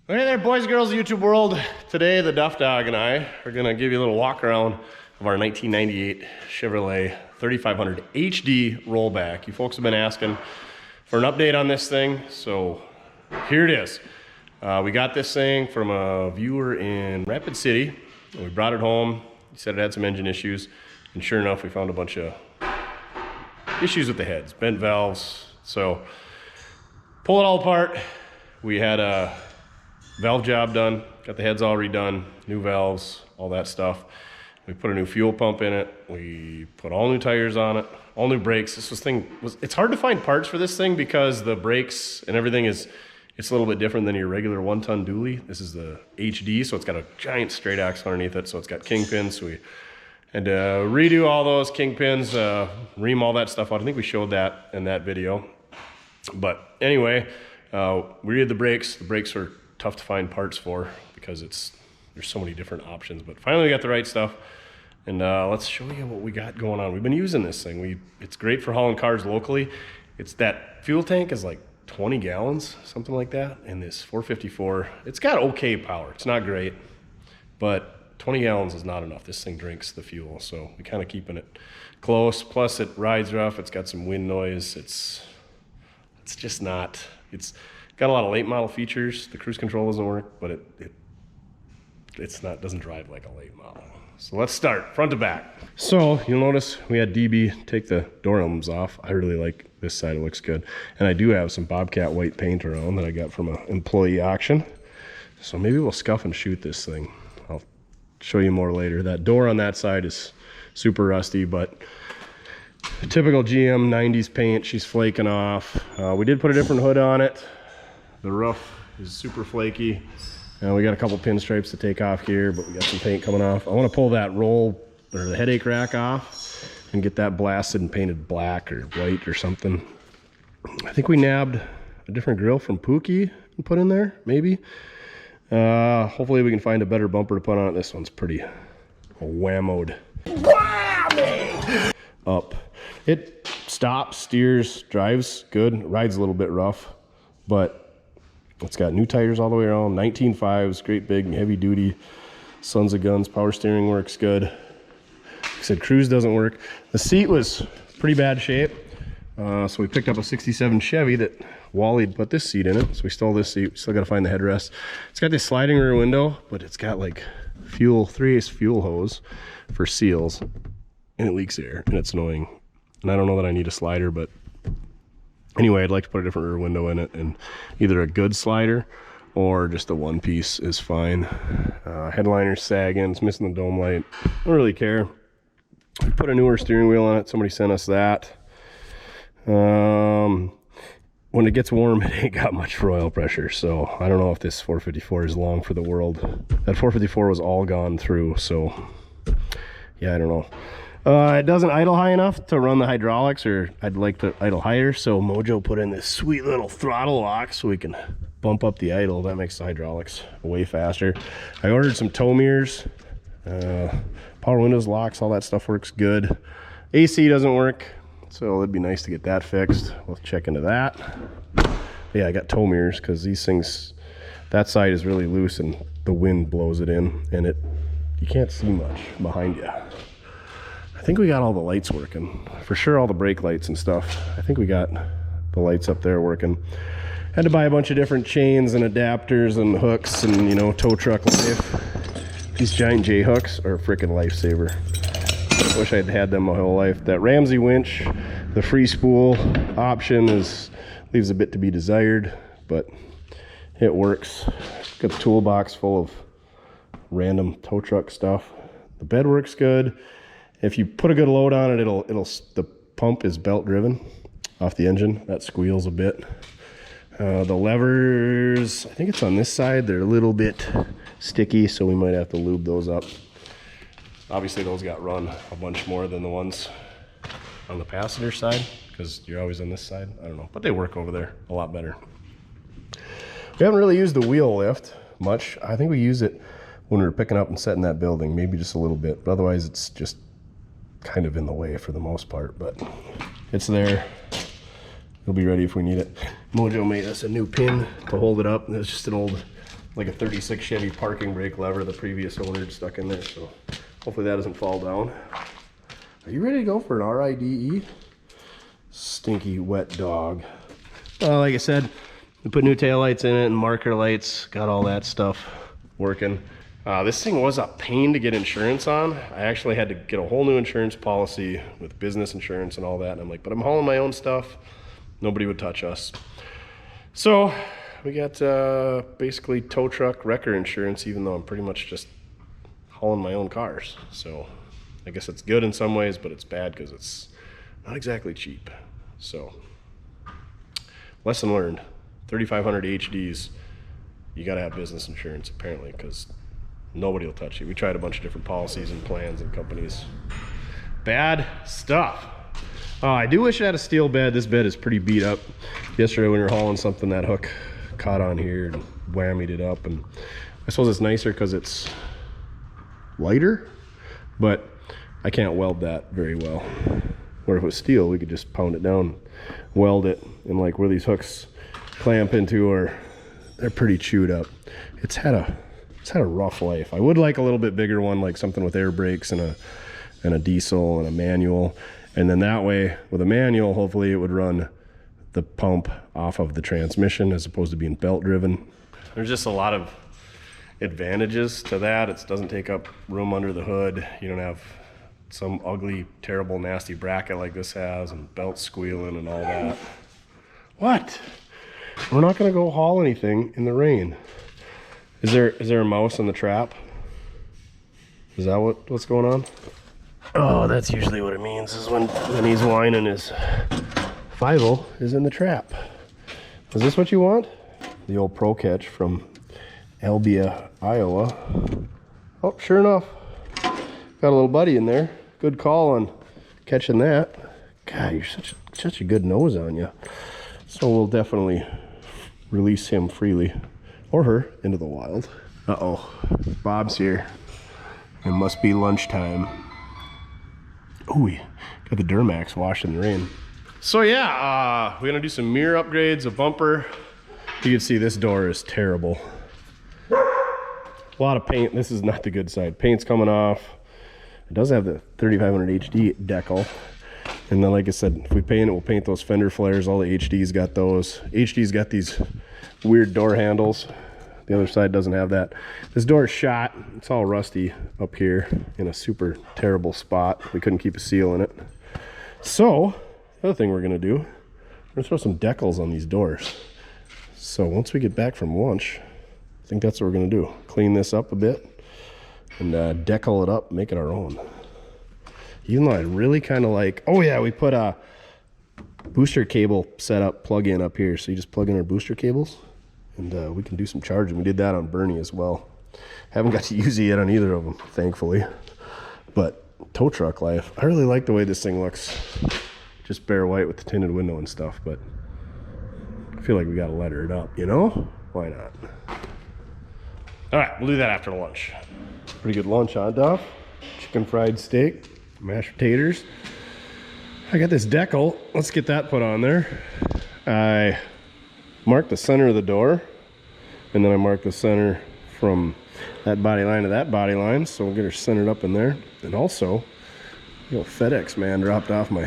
Hey there, boys and girls of YouTube world. Today, the Duff dog and I are gonna give you a little walk around of our 1998 Chevrolet 3500 HD Rollback. You folks have been asking for an update on this thing, so here it is. We got this thing from a viewer in Rapid City. We brought it home. He said it had some engine issues, and sure enough, we found a bunch of issues with the heads, bent valves. So pull it all apart. We had a valve job done, got the heads all redone, new valves, all that stuff. We put a new fuel pump in it. We put all new tires on it, all new brakes. It's hard to find parts for this thing because the brakes and everything it's a little bit different than your regular 1-ton dually. This is the HD, so it's got a giant straight axle underneath it, so it's got kingpins. So we had to redo all those kingpins, ream all that stuff out. I think we showed that in that video. But anyway, we redid the brakes. The brakes are tough to find parts for because there's so many different options, but finally we got the right stuff, and let's show you what we got going on. We've been using this thing. It's great for hauling cars locally. It's that fuel tank is like 20 gallons, something like that, and this 454, it's got okay power. It's not great, but 20 gallons is not enough. This thing drinks the fuel, so we kind of keeping it close. Plus it rides rough. It's got some wind noise. It's just not, it's got a lot of late model features. The cruise control doesn't work, but doesn't drive like a late model. So let's start front to back. So you'll notice we had DB take the door emblems off. I really like this side, it looks good. And I do have some Bobcat white paint around that I got from an employee auction. So maybe we'll scuff and shoot this thing. I'll show you more later. That door on that side is super rusty, but typical GM 90s paint, she's flaking off. We did put a different hood on it. The roof is super flaky. We got a couple pinstripes to take off here, but we got some paint coming off. I want to pull that roll or the headache rack off and get that blasted and painted black or white or something. I think we nabbed a different grill from Pookie and put in there, maybe. Hopefully we can find a better bumper to put on it. This one's pretty whammoed up. It stops, steers, drives good, rides a little bit rough, but it's got new tires all the way around, 19.5s, great big heavy duty, sons of guns, power steering works good. Like I said, cruise doesn't work. The seat was pretty bad shape, so we picked up a 67 Chevy that Wally'd put this seat in it, so we stole this seat. We still got to find the headrest. It's got this sliding rear window, but it's got like 3/8 fuel hose for seals, and it leaks air, and it's annoying. And I don't know that I need a slider, but anyway, I'd like to put a different rear window in it, and either a good slider or just a one piece is fine. Headliner's sagging, it's missing the dome light. I don't really care. We put a newer steering wheel on it. Somebody sent us that. When it gets warm, it ain't got much for oil pressure, so I don't know if this 454 is long for the world. That 454 was all gone through, so yeah, I don't know. It doesn't idle high enough to run the hydraulics, or I'd like to idle higher, so Mojo put in this sweet little throttle lock so we can bump up the idle. That makes the hydraulics way faster. I ordered some tow mirrors, power windows, locks, all that stuff works good. AC doesn't work, so it'd be nice to get that fixed. We'll check into that. Yeah, I got tow mirrors because these things, that side is really loose and the wind blows it in, and you can't see much behind you. I think we got all the lights working. For sure, all the brake lights and stuff. I think we got the lights up there working. Had to buy a bunch of different chains and adapters and hooks and, you know, tow truck life. These giant J hooks are a freaking lifesaver. I wish I'd had them my whole life. That Ramsey winch, the free spool option leaves a bit to be desired, but it works. Got the toolbox full of random tow truck stuff. The bed works good. If you put a good load on it, the pump is belt driven off the engine. That squeals a bit. The levers, I think it's on this side, they're a little bit sticky, so we might have to lube those up. Obviously those got run a bunch more than the ones on the passenger side, because you're always on this side. I don't know, but they work over there a lot better. We haven't really used the wheel lift much. I think we use it when we were picking up and setting that building, maybe just a little bit, but otherwise it's just kind of in the way for the most part, but it's there. It'll be ready if we need it. Mojo made us a new pin to hold it up. It's just an old like a 36 Chevy parking brake lever the previous owner had stuck in there, so hopefully that doesn't fall down. Are you ready to go for an RIDE? Stinky wet dog. Well, like I said, we put new taillights in it and marker lights, got all that stuff working. This thing was a pain to get insurance on. I actually had to get a whole new insurance policy with business insurance and all that. And I'm like, but I'm hauling my own stuff. Nobody would touch us. So we got basically tow truck wrecker insurance, even though I'm pretty much just hauling my own cars. So I guess it's good in some ways, but it's bad because it's not exactly cheap. So lesson learned, 3,500 HDs, you gotta have business insurance apparently, because nobody will touch you. We tried a bunch of different policies and plans and companies. Bad stuff. I do wish I had a steel bed. This bed is pretty beat up. Yesterday when we were hauling something, that hook caught on here and whammied it up. And I suppose it's nicer because it's lighter, but I can't weld that very well. Where if it was steel, we could just pound it down, weld it, and like where these hooks clamp into they're pretty chewed up. It's had a rough life. I would like a little bit bigger one, like something with air brakes and a diesel and a manual. And then that way, with a manual, hopefully it would run the pump off of the transmission as opposed to being belt driven. There's just a lot of advantages to that. It doesn't take up room under the hood. You don't have some ugly, terrible, nasty bracket like this has, and belts squealing and all that. What? We're not gonna go haul anything in the rain. Is there a mouse in the trap? Is that what's going on? Oh, that's usually what it means, is when he's whining, his 5.0 is in the trap. Is this what you want? The old Pro Catch from Albia, Iowa. Oh, sure enough, got a little buddy in there. Good call on catching that. God, you're such a good nose on you. So we'll definitely release him freely, or her, into the wild. Uh-oh, Bob's here. It must be lunchtime. Oh, we got the Duramax washed in the rain. So yeah, we're gonna do some mirror upgrades, a bumper. You can see this door is terrible. A lot of paint. This is not the good side. Paint's coming off. It does have the 3500 HD decal. And then, like I said, if we paint it, we'll paint those fender flares. All the HD's got those. HD's got these weird door handles. The other side doesn't have that. This door is shot. It's all rusty up here in a super terrible spot. We couldn't keep a seal in it. So the other thing we're gonna do, we're gonna throw some decals on these doors. So once we get back from lunch, I think that's what we're gonna do. Clean this up a bit and decal it up, make it our own. Even though I really kind of like, oh yeah, we put a booster cable setup plug-in up here. So you just plug in our booster cables and we can do some charging. We did that on Bernie as well. Haven't got to use it yet on either of them, thankfully. But tow truck life, I really like the way this thing looks. Just bare white with the tinted window and stuff, but I feel like we gotta letter it up, you know? Why not? All right, we'll do that after lunch. Pretty good lunch, huh, Duff? Chicken fried steak, mashed potatoes. I got this decal. Let's get that put on there. I marked the center of the door, and then I marked the center from that body line to that body line, so we'll get her centered up in there. And also, you know, FedEx man dropped off my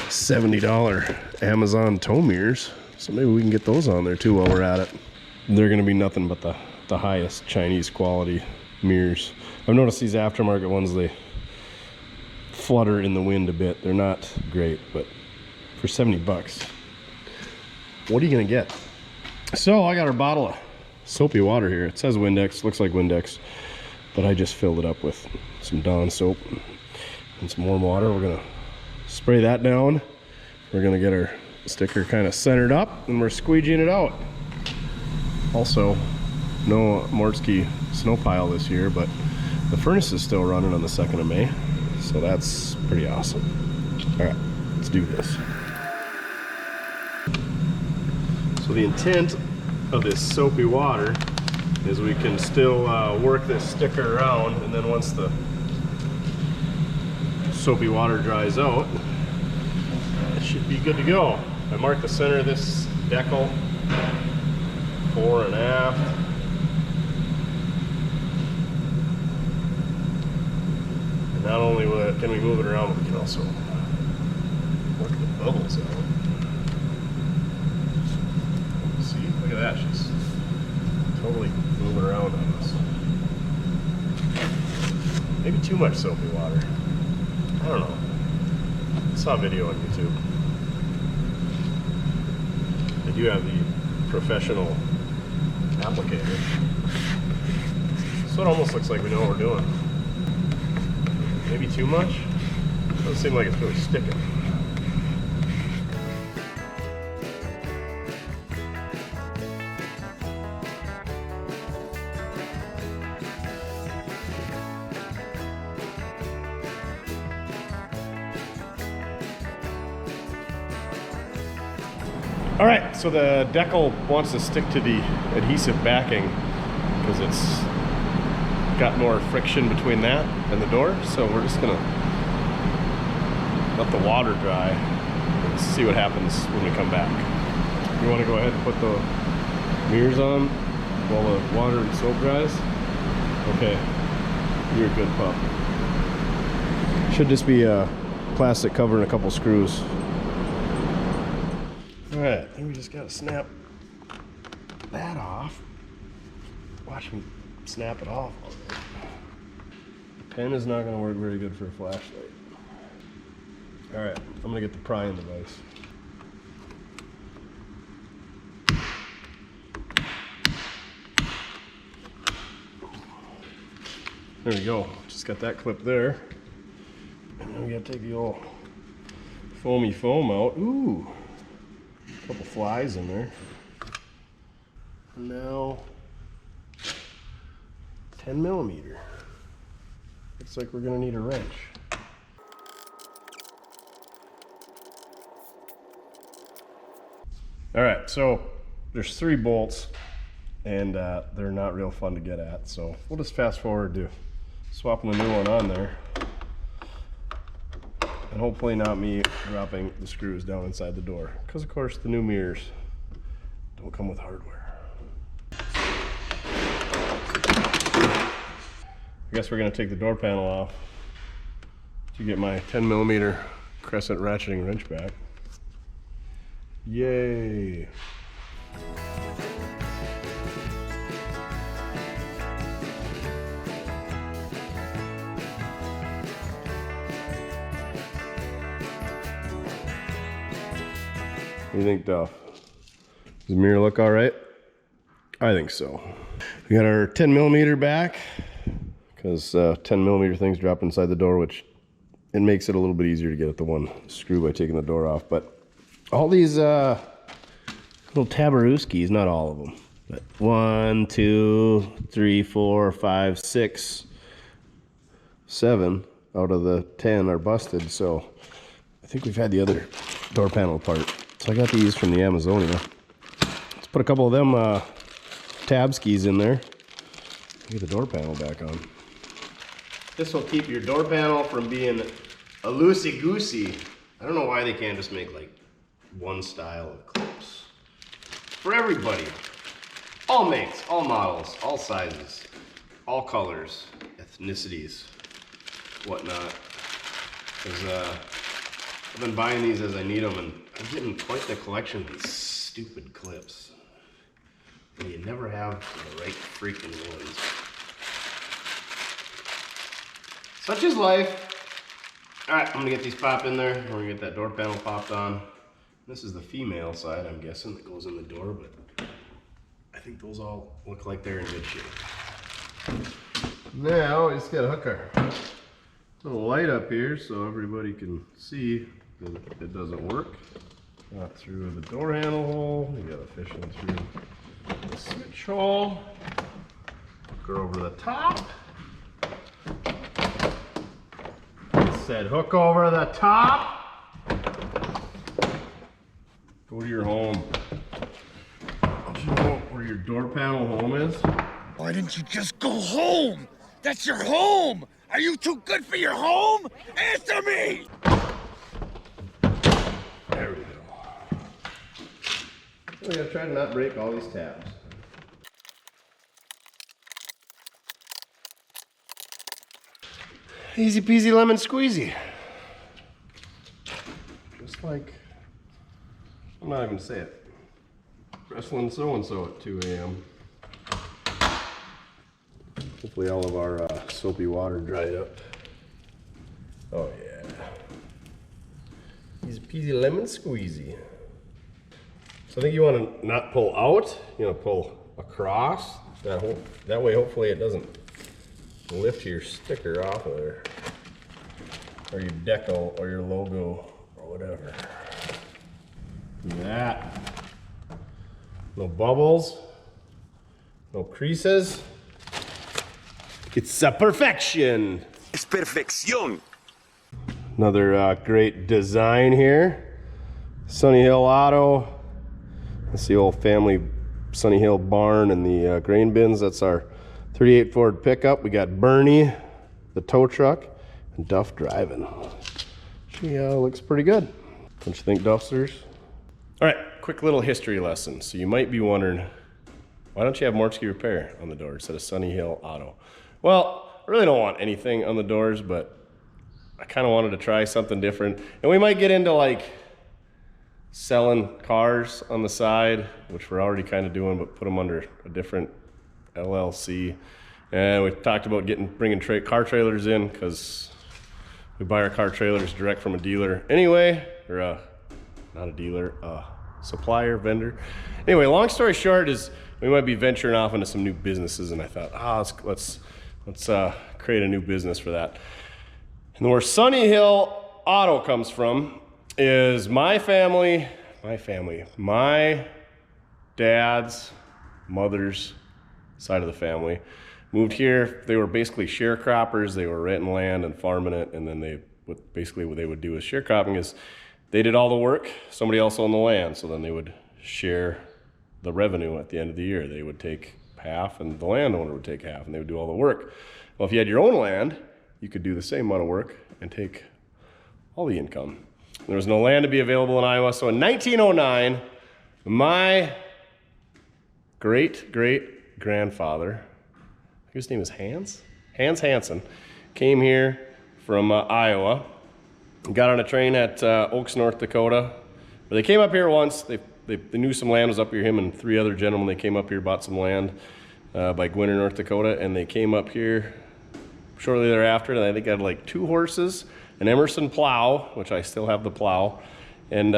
$70 Amazon tow mirrors, so maybe we can get those on there too while we're at it. They're gonna be nothing but the highest Chinese quality mirrors. I've noticed these aftermarket ones, they flutter in the wind a bit. They're not great, but for 70 bucks, what are you gonna get? So I got our bottle of soapy water here. It says Windex, looks like Windex, but I just filled it up with some Dawn soap and some warm water. We're gonna spray that down. We're gonna get our sticker kind of centered up, and we're squeegeeing it out. Also, no Mortske snow pile this year, but the furnace is still running on the 2nd of May, so that's pretty awesome. All right, let's do this. So the intent of this soapy water is we can still work this sticker around, and then once the soapy water dries out, it should be good to go. I marked the center of this decal, 4 1/2. can we move it around? We can also work the bubbles out. See, look at that, she's totally moving around on us. Maybe too much soapy water. I don't know. I saw a video on YouTube. They do have the professional applicator. So it almost looks like we know what we're doing. Maybe too much? Doesn't seem like it's really sticking. All right, so the decal wants to stick to the adhesive backing because it's got more friction between that and the door. So we're just gonna let the water dry and see what happens when we come back. You wanna go ahead and put the mirrors on while the water and soap dries? Okay, you're a good pup. Should just be a plastic cover and a couple screws. All right, I think we just gotta snap that off. Watch me snap it off. The pen is not gonna work very good for a flashlight. All right, I'm gonna get the prying device. There we go, just got that clip there. And then we gotta take the old foamy foam out. Ooh. Couple flies in there. Now 10 millimeter. Looks like we're gonna need a wrench. All right, so there's 3 bolts and they're not real fun to get at. So we'll just fast forward to swapping the new one on there. And hopefully not me dropping the screws down inside the door. Because of course the new mirrors don't come with hardware. I guess we're gonna take the door panel off to get my 10 millimeter crescent ratcheting wrench back. Yay! What do you think, Duff? Does the mirror look all right? I think so. We got our 10 millimeter back because 10 millimeter things drop inside the door, which it makes it a little bit easier to get at the one screw by taking the door off. But all these little Tabaruskis, not all of them, but 1, 2, 3, 4, 5, 6, 7 out of the 10 are busted. So I think we've had the other door panel apart. So I got these from the Amazonia. Let's put a couple of them tab skis in there. Get the door panel back on. This will keep your door panel from being a loosey-goosey. I don't know why they can't just make like one style of clips. For everybody. All makes, all models, all sizes, all colors, ethnicities, whatnot. Because I've been buying these as I need them, and I'm getting quite the collection of these stupid clips. And you never have the right freaking ones. Such is life. All right, I'm gonna get these popped in there. We're gonna get that door panel popped on. This is the female side, I'm guessing, that goes in the door, but I think those all look like they're in good shape. Now, we just gotta hook our little light up here so everybody can see that it doesn't work. Not through the door handle hole. We gotta fish in through the switch hole. Hook her over the top. Said hook over the top. Go to your home. Don't you know where your door panel home is? Why didn't you just go home? That's your home! Are you too good for your home? Answer me! There we go. We gotta try to not break all these tabs. Easy peasy lemon squeezy. Just like, I'm not even gonna say it. Wrestling so-and-so at 2 a.m. Hopefully all of our soapy water dried up. Oh yeah. Easy peasy lemon squeezy. So I think you want to not pull out, you know, pull across. That way hopefully it doesn't lift your sticker off of there. Or your decal or your logo or whatever. Do that. No bubbles. No creases. It's a perfection. Es perfección. Another great design here. Sunny Hill Auto. That's the old family Sunny Hill barn and the grain bins. That's our 38 Ford pickup. We got Bernie, the tow truck, and Duff driving. She looks pretty good. Don't you think, Duffsters? All right, quick little history lesson. So you might be wondering, why don't you have Mortske Repair on the door instead of Sunny Hill Auto? Well, I really don't want anything on the doors, but I kind of wanted to try something different. And we might get into like selling cars on the side, which we're already kind of doing, but put them under a different LLC. And we talked about bringing car trailers in because we buy our car trailers direct from a dealer anyway, or not a dealer, a supplier, vendor. Anyway, long story short is we might be venturing off into some new businesses, and I thought, let's create a new business for that. And where Sunny Hill Auto comes from is my dad's mother's side of the family moved here. They were basically sharecroppers. They were renting land and farming it, and then what they would do with sharecropping is they did all the work, somebody else owned the land, so then they would share the revenue at the end of the year. They would take half and the landowner would take half, and they would do all the work. Well, if you had your own land, you could do the same amount of work and take all the income. There was no land to be available in Iowa, so in 1909, my great-great-grandfather, his name is Hans Hansen, came here from Iowa, got on a train at Oaks, North Dakota. They came up here once. They knew some land was up here. Him and 3 other gentlemen, they came up here, bought some land by Gwinner, North Dakota, and they came up here shortly thereafter, and I think I had like 2 horses, an Emerson plow, which I still have the plow, and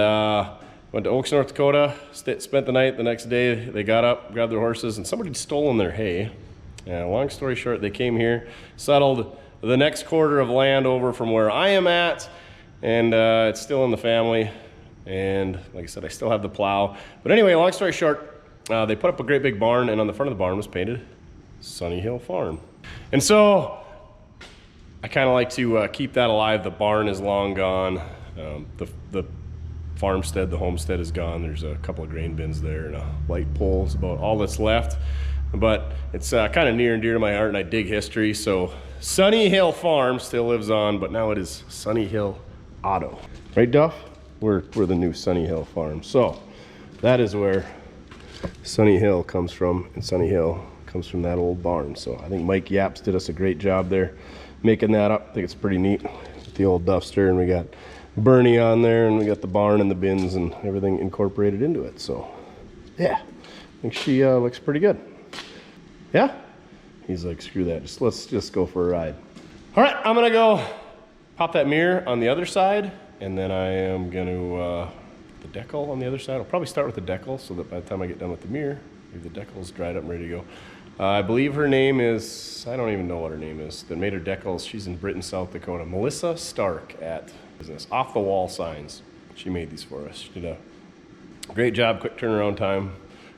went to Oaks, North Dakota, spent the night. The next day, they got up, grabbed their horses, and somebody had stolen their hay. Long story short, they came here, settled the next quarter of land over from where I am at, and it's still in the family. And like I said, I still have the plow. But anyway, long story short, they put up a great big barn, and on the front of the barn was painted Sunny Hill Farm. And so I kind of like to keep that alive. The barn is long gone. The farmstead, the homestead is gone. There's a couple of grain bins there and a light pole. It's about all that's left. But it's kind of near and dear to my heart, and I dig history. So Sunny Hill Farm still lives on, but now it is Sunny Hill Auto. Right, Duff? We're the new Sunny Hill Farm. So that is where Sunny Hill comes from, and Sunny Hill comes from that old barn. So I think Mike Yaps did us a great job there making that up. I think it's pretty neat with the old Duffster, and we got Bernie on there, and we got the barn and the bins and everything incorporated into it. So yeah, I think she looks pretty good. Yeah? He's like, screw that, let's just go for a ride. All right, I'm gonna go pop that mirror on the other side, and then I am gonna, the decal on the other side. I'll probably start with the decal so that by the time I get done with the mirror, maybe the decal's dried up and ready to go. I believe her name is, I don't even know what her name is, that made her decals. She's in Britton, South Dakota. Melissa Stark at business. Off the Wall Signs. She made these for us. She did a great job, quick turnaround time.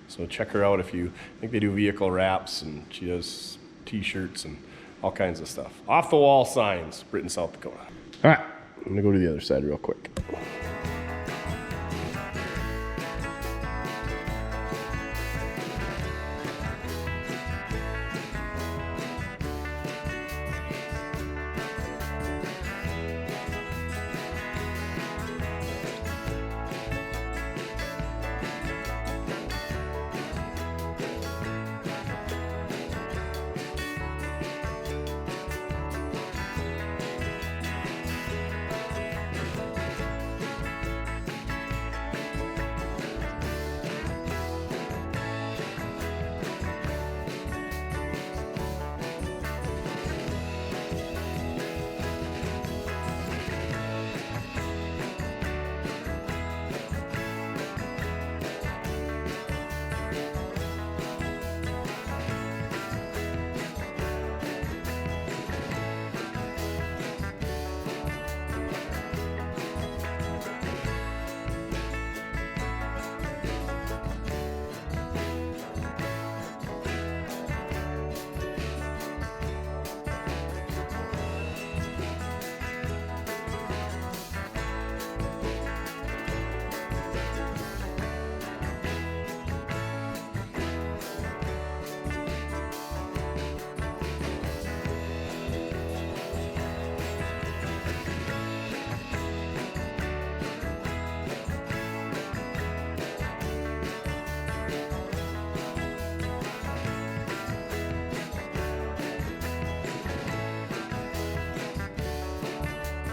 So check her out if you think they do vehicle wraps, and she does t-shirts and all kinds of stuff. Off the Wall Signs, Britton, South Dakota. All right, I'm gonna go to the other side real quick.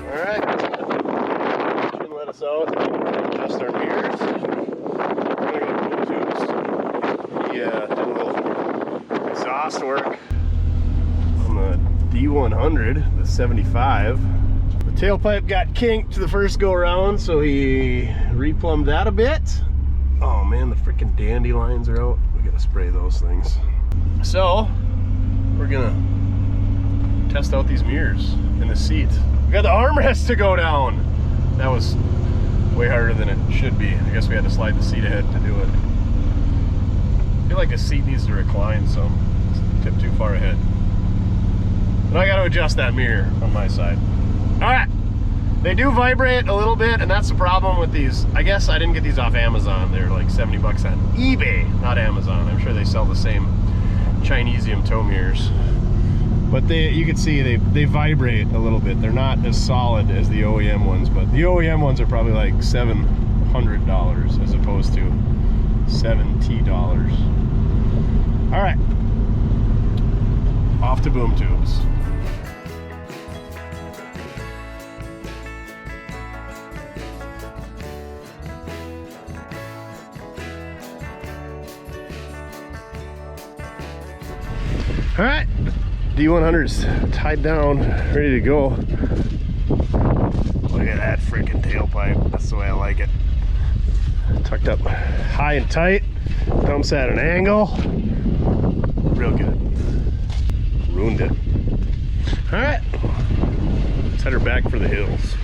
Alright, can let us out, adjust our mirrors. We're gonna go boom tubes. Yeah, did a little exhaust work on the D100, the 75. The tailpipe got kinked the first go around, so he replumbed that a bit. Oh man, the freaking dandelions are out. We gotta spray those things. So, we're gonna test out these mirrors in the seat. We got the armrest to go down. That was way harder than it should be. I guess we had to slide the seat ahead to do it. I feel like the seat needs to recline some. It's tipped too far ahead. And I gotta adjust that mirror on my side. All right, they do vibrate a little bit, and that's the problem with these. I guess I didn't get these off Amazon. They're like 70 bucks on eBay, not Amazon. I'm sure they sell the same Chinesium tow mirrors. But you can see they vibrate a little bit. They're not as solid as the OEM ones, but the OEM ones are probably like $700 as opposed to $70. All right, off to boom tubes. All right, D100's tied down, ready to go. Look at that freaking tailpipe. That's the way I like it. Tucked up high and tight, dumps at an angle. Real good. Ruined it. All right, let's head her back for the hills.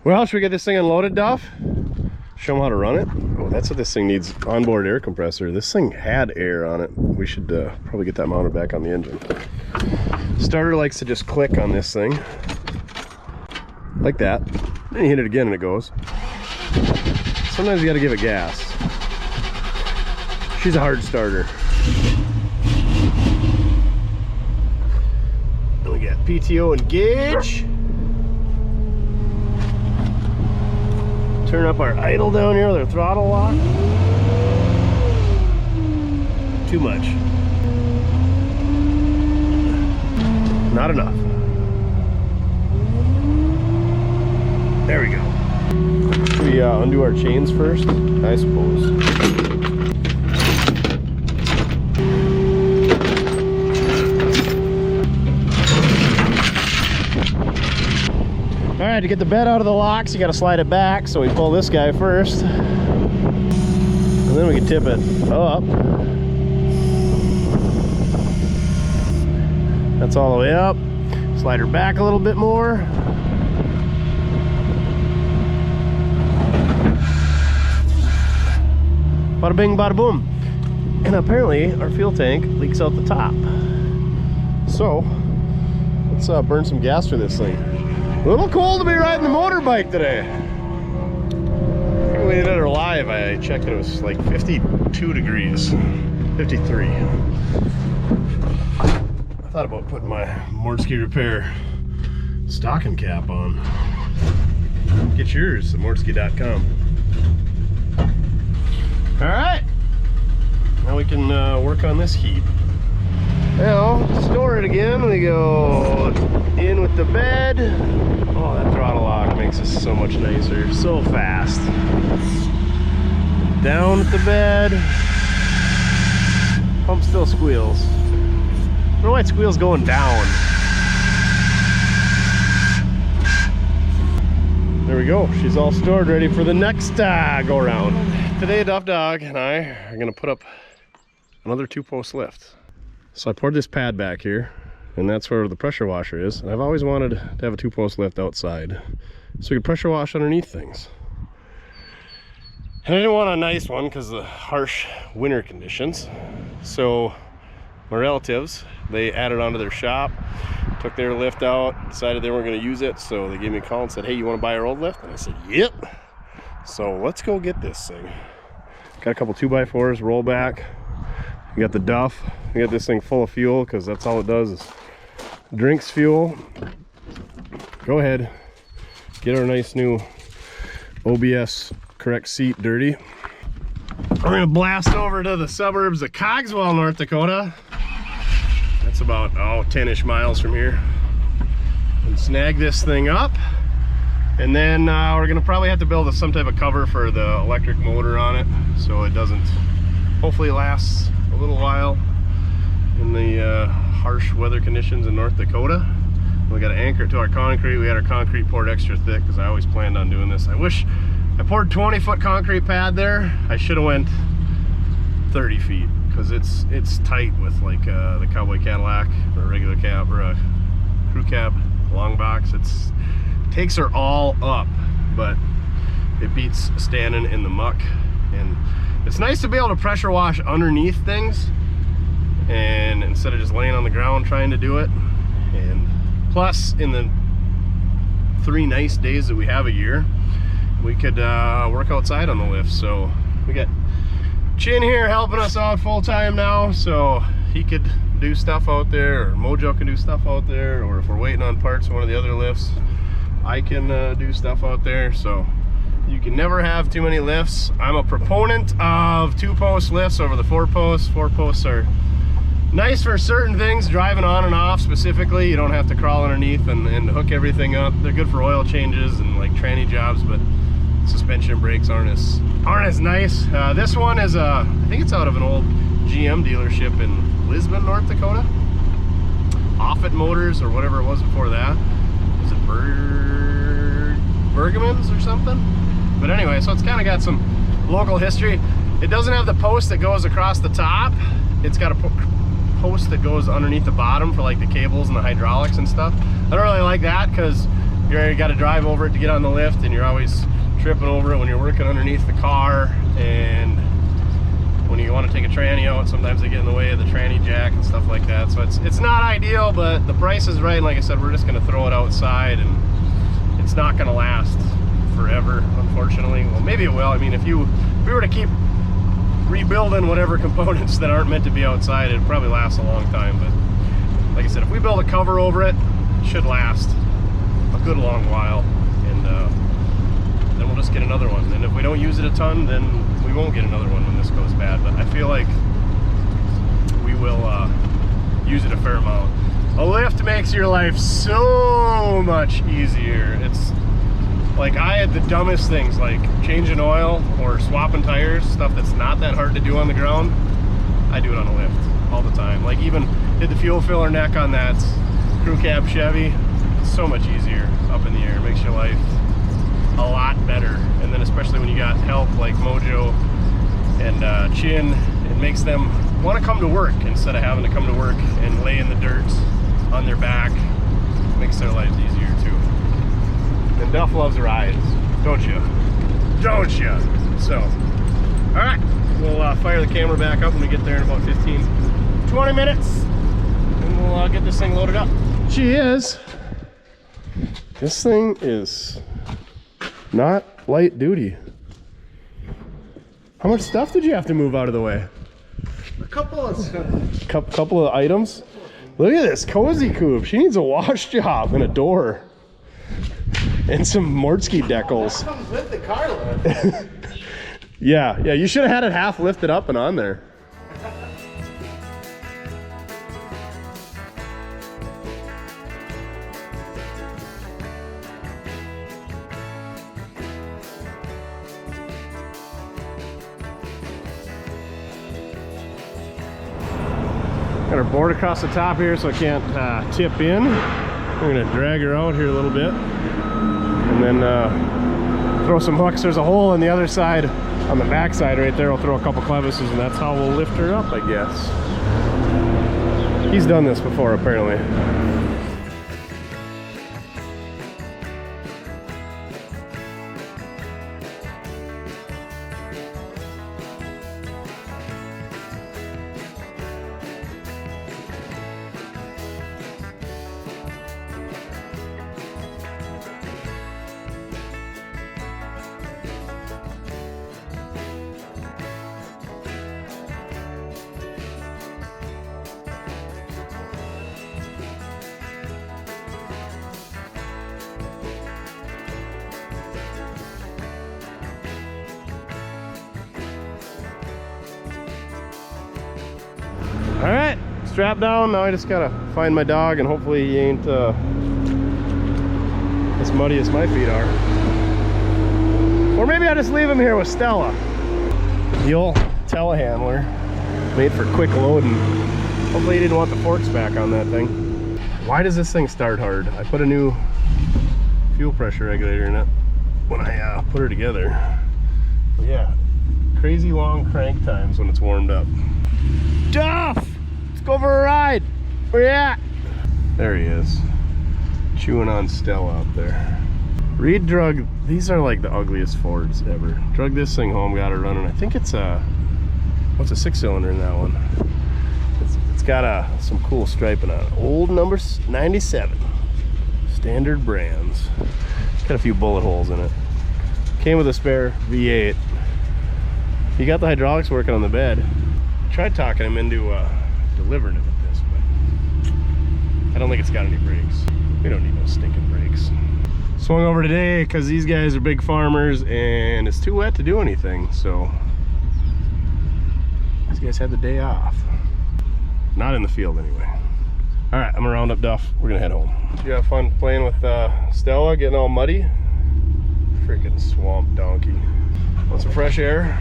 Well, should we get this thing unloaded, Duff? Show them how to run it. Oh, that's what this thing needs, onboard air compressor. This thing had air on it. We should probably get that mounted back on the engine. Starter likes to just click on this thing like that. Then you hit it again and it goes. Sometimes you got to give it gas. She's a hard starter. Then we got PTO and gauge. Turn up our idle down here with our throttle lock. Too much. Not enough. There we go. Should we undo our chains first? I suppose. All right, to get the bed out of the locks, you got to slide it back. So we pull this guy first, and then we can tip it up. That's all the way up. Slide her back a little bit more. Bada bing, bada boom. And apparently our fuel tank leaks out the top. So let's burn some gas for this thing. A little cold to be riding the motorbike today. I think we did it live. I checked it was like 52 degrees, 53. I thought about putting my Mortske repair stocking cap on. Get yours at mortske.com. All right, now we can work on this heap. Now, store it again. We go in with the bed. Oh, that throttle lock makes this so much nicer, so fast. Down with the bed. Pump still squeals. I don't know why it squeals going down. There we go. She's all stored, ready for the next go around. Today, Duff Dog and I are gonna put up another 2-post lift. So I poured this pad back here, and that's where the pressure washer is. And I've always wanted to have a 2-post lift outside, so we could pressure wash underneath things. And I didn't want a nice one because of the harsh winter conditions. So my relatives, they added onto their shop, took their lift out, decided they weren't going to use it. So they gave me a call and said, hey, you want to buy our old lift? And I said, yep. So let's go get this thing. Got a couple 2x4s, rollback. We got the Duff. We got this thing full of fuel because that's all it does is drinks fuel. Go ahead, get our nice new OBS correct seat dirty. We're gonna blast over to the suburbs of Cogswell, North Dakota. That's about 10-ish miles from here, and snag this thing up And then we're gonna probably have to build some type of cover for the electric motor on it, so it doesn't, hopefully lasts a little while in the harsh weather conditions in North Dakota. We got to anchor it to our concrete. We had our concrete poured extra thick because I always planned on doing this. I wish I poured 20-foot concrete pad there. I should have went 30 feet because it's tight with like the Cowboy Cadillac or a regular cab or a crew cab long box. It takes her all up, but it beats standing in the muck. And it's nice to be able to pressure wash underneath things and instead of just laying on the ground trying to do it. And plus, in the 3 nice days that we have a year, we could work outside on the lift. So we got Chin here helping us out full time now, so he could do stuff out there, or Mojo can do stuff out there, or if we're waiting on parts of one of the other lifts, I can do stuff out there. So you can never have too many lifts. I'm a proponent of 2-post lifts over the 4-posts. 4-posts are nice for certain things, driving on and off specifically. You don't have to crawl underneath and hook everything up. They're good for oil changes and like tranny jobs, but suspension and brakes aren't as nice. This one is I think it's out of an old GM dealership in Lisbon, North Dakota. Offit Motors or whatever it was before that. Was it Bergman's or something? But anyway, so it's kind of got some local history. It doesn't have the post that goes across the top. It's got a post that goes underneath the bottom for like the cables and the hydraulics and stuff. I don't really like that because you got to drive over it to get on the lift, and you're always tripping over it when you're working underneath the car. And when you want to take a tranny out, sometimes they get in the way of the tranny jack and stuff like that. So it's not ideal, but the price is right. And like I said, we're just going to throw it outside, and it's not going to last forever, unfortunately. Well, maybe it will. I mean, if we were to keep rebuilding whatever components that aren't meant to be outside, it'd probably last a long time. But like I said, if we build a cover over it, it should last a good long while, and then we'll just get another one. And if we don't use it a ton, then we won't get another one when this goes bad. But I feel like we will use it a fair amount. A lift makes your life so much easier. It's like, I had the dumbest things like changing oil or swapping tires, stuff that's not that hard to do on the ground. I do it on a lift all the time. Like, even did the fuel filler neck on that crew cab Chevy. It's so much easier up in the air. It makes your life a lot better. And then especially when you got help like Mojo and Chin, it makes them want to come to work instead of having to come to work and lay in the dirt on their back. It makes their lives easier too. And Duff loves rides, don't you? Don't you? So, all right, we'll fire the camera back up when we get there in about 15-20 minutes, and we'll get this thing loaded up. Cheers. This thing is not light duty. How much stuff did you have to move out of the way? A couple of Couple of items. Look at this cozy coupe. She needs a wash job and a door. And some Mortske decals. That comes with the car lift. Yeah, you should have had it half lifted up and on there. Got her board across the top here so I can't tip in. We're gonna drag her out here a little bit, and then throw some hooks. There's a hole on the other side, on the back side right there. I'll throw a couple clevises, and that's how we'll lift her up, I guess. He's done this before, apparently. All right, strap down. Now I just gotta find my dog, and hopefully he ain't as muddy as my feet are. Or maybe I just leave him here with Stella. The old telehandler, made for quick loading. Hopefully he didn't want the forks back on that thing. Why does this thing start hard? I put a new fuel pressure regulator in it when I put her together. But yeah, crazy long crank times when it's warmed up. Duff! Let's go for a ride! Where you at? There he is, chewing on Stella up there. Reed drug, these are like the ugliest Fords ever. Drug this thing home, got it running. I think it's a, what's a 6-cylinder in that one? It's got some cool striping on it. Old number 97. Standard brands. Got a few bullet holes in it. Came with a spare V8. He got the hydraulics working on the bed. I tried talking him into delivering it with this, but I don't think it's got any brakes. We don't need no stinking brakes. Swung over today because these guys are big farmers and it's too wet to do anything, so these guys had the day off. Not in the field anyway. All right, I'm gonna round up Duff. We're gonna head home. Did you have fun playing with Stella, getting all muddy? Freaking swamp donkey. Want some fresh air?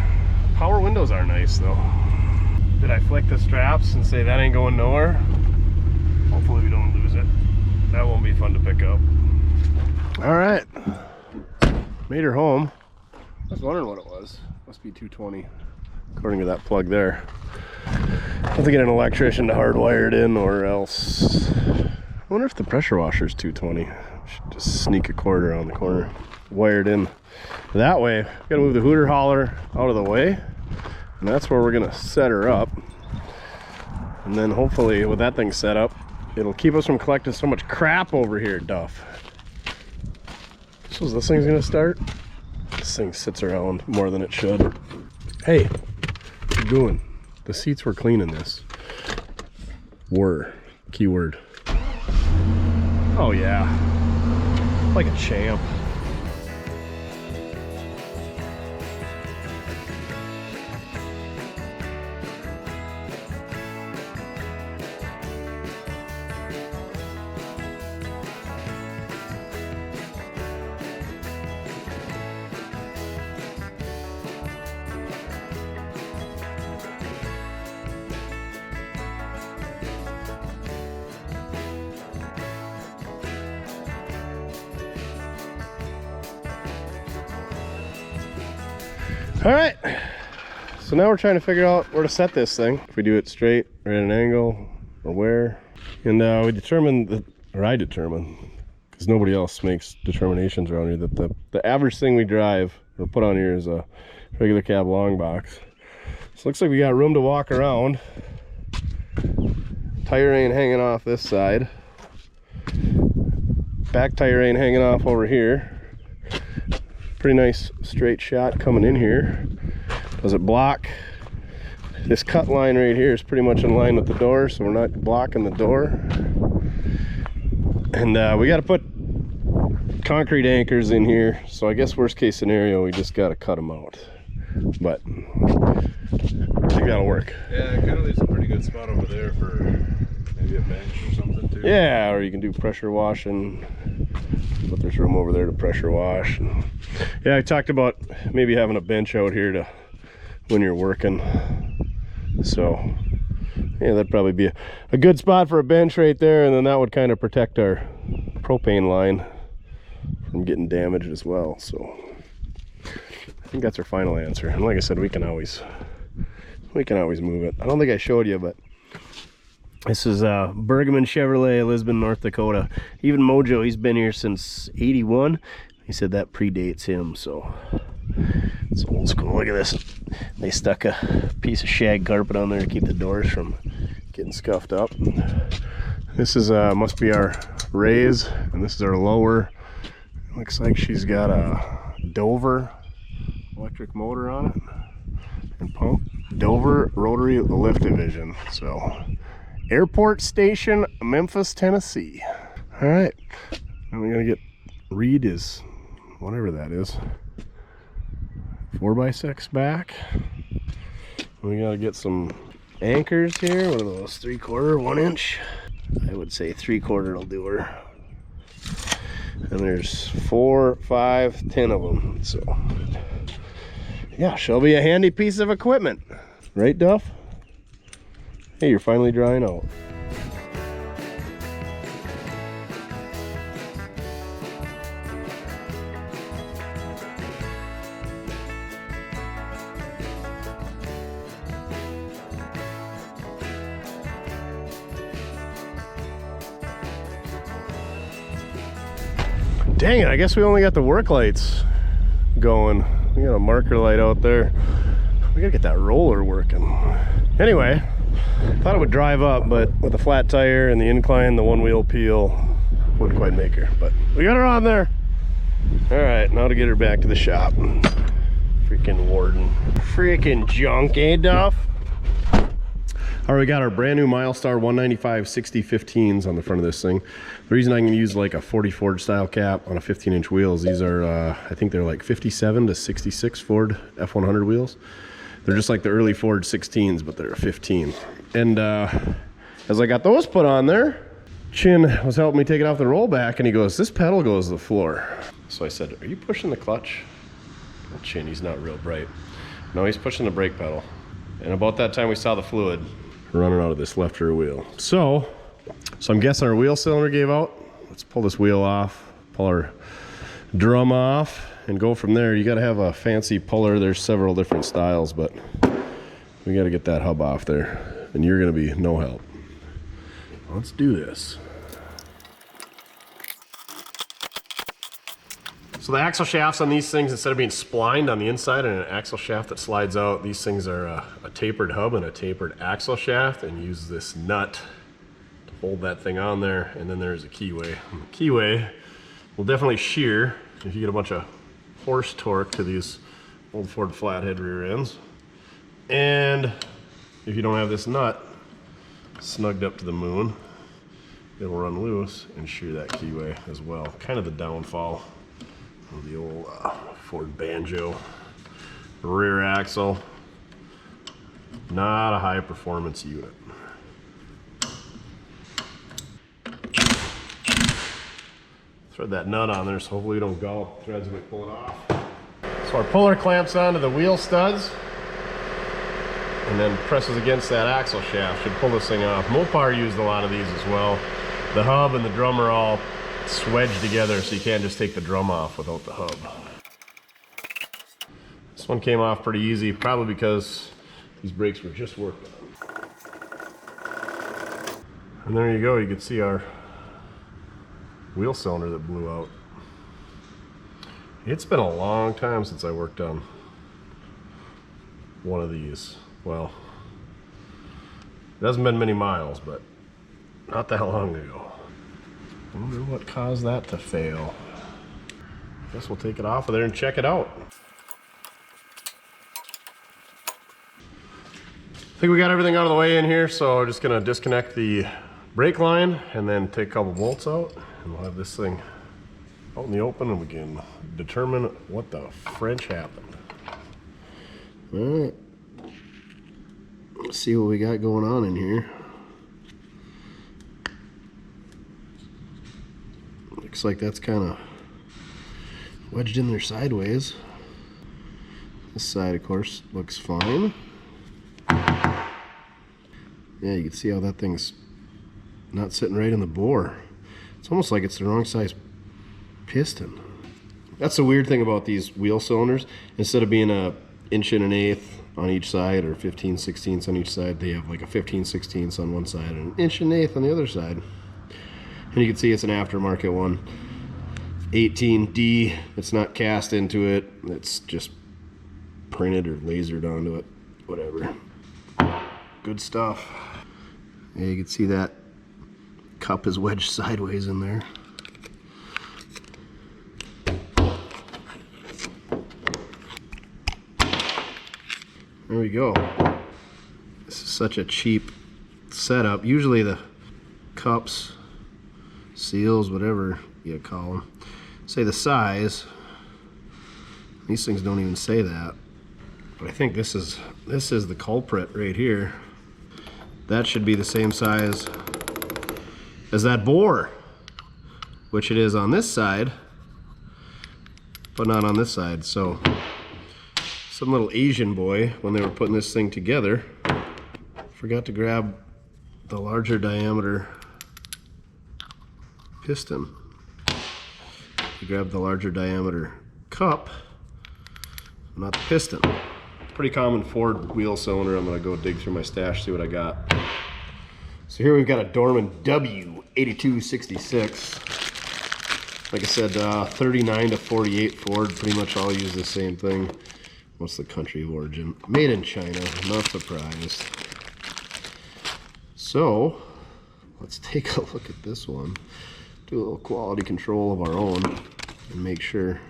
Power windows are nice though. Did I flick the straps and say that ain't going nowhere? Hopefully we don't lose it. That won't be fun to pick up. All right, made her home. I was wondering what it was. Must be 220, according to that plug there. I have to get an electrician to hardwire it in, or else. I wonder if the pressure washer is 220. Should just sneak a cord around the corner, wire it in. That way, gotta move the hooter hauler out of the way, and that's where we're gonna set her up. And then hopefully, with that thing set up, it'll keep us from collecting so much crap over here, Duff. So this thing's gonna start. This thing sits around more than it should. Hey, what you doing? The seats were clean in this. Were, keyword. Oh yeah, like a champ. All right, so now we're trying to figure out where to set this thing. If we do it straight or at an angle or where. And we determined that, or I determined, because nobody else makes determinations around here, that the average thing we drive or put on here is a regular cab long box. So it looks like we got room to walk around. Tire ain't hanging off this side. Back tire ain't hanging off over here. Pretty nice straight shot coming in here. Does it block? This cut line right here is pretty much in line with the door, so we're not blocking the door. And we got to put concrete anchors in here, so I guess worst case scenario we just got to cut them out, but I think that'll work. Yeah, it kind of leaves a pretty good spot over there for maybe a bench or something too. Yeah, or you can do pressure washing, but there's room over there to pressure wash. Yeah, I talked about maybe having a bench out here to when you're working, so yeah, that'd probably be a good spot for a bench right there, and then that would kind of protect our propane line from getting damaged as well. So I think that's our final answer, and like I said, we can always move it. I don't think I showed you, but this is Bergman Chevrolet, Lisbon, North Dakota. Even Mojo, he's been here since 81. He said that predates him, so it's old school. Look at this. They stuck a piece of shag carpet on there to keep the doors from getting scuffed up. This is must be our raise, and this is our lower. Looks like she's got a Dover electric motor on it and pump. Dover rotary lift division. So Airport Station, Memphis, Tennessee. All right, and we're gonna get Reed is whatever that is, 4x6 back. We gotta get some anchors here. What are those, 3/4, 1 inch? I would say 3/4 will do her. And there's 4, 5, 10 of them. So yeah, she'll be a handy piece of equipment. Right, Duff? Hey, you're finally drying out. Dang it, I guess we only got the work lights going. We got a marker light out there. We gotta get that roller working. Anyway, thought it would drive up, but with the flat tire and the incline, the one wheel peel wouldn't quite make her. But we got her on there. All right, now to get her back to the shop. Freaking Warden. Freaking junk, eh, Duff? All right, we got our brand new Milestar 195 60-15s on the front of this thing. The reason I can use like a 40 Ford style cap on a 15-inch wheels, these are, I think they're like 57 to 66 Ford F100 wheels. They're just like the early Ford 16s, but they're a 15. And as I got those put on there, Chin was helping me take it off the rollback, and he goes, this pedal goes to the floor. So I said, are you pushing the clutch? Well, Chin, he's not real bright. No, he's pushing the brake pedal. And about that time we saw the fluid running out of this left rear wheel. So I'm guessing our wheel cylinder gave out. Let's pull this wheel off, pull our drum off, and go from there. You got to have a fancy puller. There's several different styles, but we got to get that hub off there, and you're going to be no help. Let's do this. So the axle shafts on these things, instead of being splined on the inside and an axle shaft that slides out, these things are a tapered hub and a tapered axle shaft, and use this nut to hold that thing on there. And then there's a keyway. And the keyway will definitely shear if you get a bunch of horse torque to these old Ford flathead rear ends. And if you don't have this nut snugged up to the moon, it'll run loose and shear that keyway as well. Kind of the downfall of the old Ford Banjo. Rear axle, not a high performance unit. Thread that nut on there so hopefully we don't gallop threads when we pull it off. So our puller clamps onto the wheel studs and then presses against that axle shaft. Should pull this thing off. Mopar used a lot of these as well. The hub and the drum are all wedged together, so you can't just take the drum off without the hub. This one came off pretty easy, probably because these brakes were just worked on. And there you go, you can see our wheel cylinder that blew out. It's been a long time since I worked on one of these. Well, it hasn't been many miles, but not that long ago. I wonder what caused that to fail. Guess we'll take it off of there and check it out. I think we got everything out of the way in here, so I'm just gonna disconnect the brake line and then take a couple bolts out, and we'll have this thing out in the open and we can determine what the French happened. All right, let's see what we got going on in here. Looks like that's kind of wedged in there sideways. This side, of course, looks fine. Yeah, you can see how that thing's not sitting right in the bore. It's almost like it's the wrong size piston. That's the weird thing about these wheel cylinders. Instead of being a 1.125" on each side or 15/16 on each side, they have like a 15/16 on one side and an 1.125" on the other side. And you can see it's an aftermarket one. 18D, it's not cast into it. It's just printed or lasered onto it, whatever. Good stuff. Yeah, you can see that cup is wedged sideways in there. There we go. This is such a cheap setup. Usually the cups, seals, whatever you call them, say the size. These things don't even say that. But I think this is the culprit right here. That should be the same size as that bore. which it is on this side, but not on this side. So some little Asian boy, when they were putting this thing together, forgot to grab the larger diameter piston. He grabbed the larger diameter cup, not the piston. Pretty common Ford wheel cylinder. I'm gonna go dig through my stash, see what I got. So here we've got a Dorman W8266. Like I said, 39 to 48 Ford, pretty much all use the same thing. What's the country of origin? Made in China, not surprised. So, let's take a look at this one. Do a little quality control of our own and make sure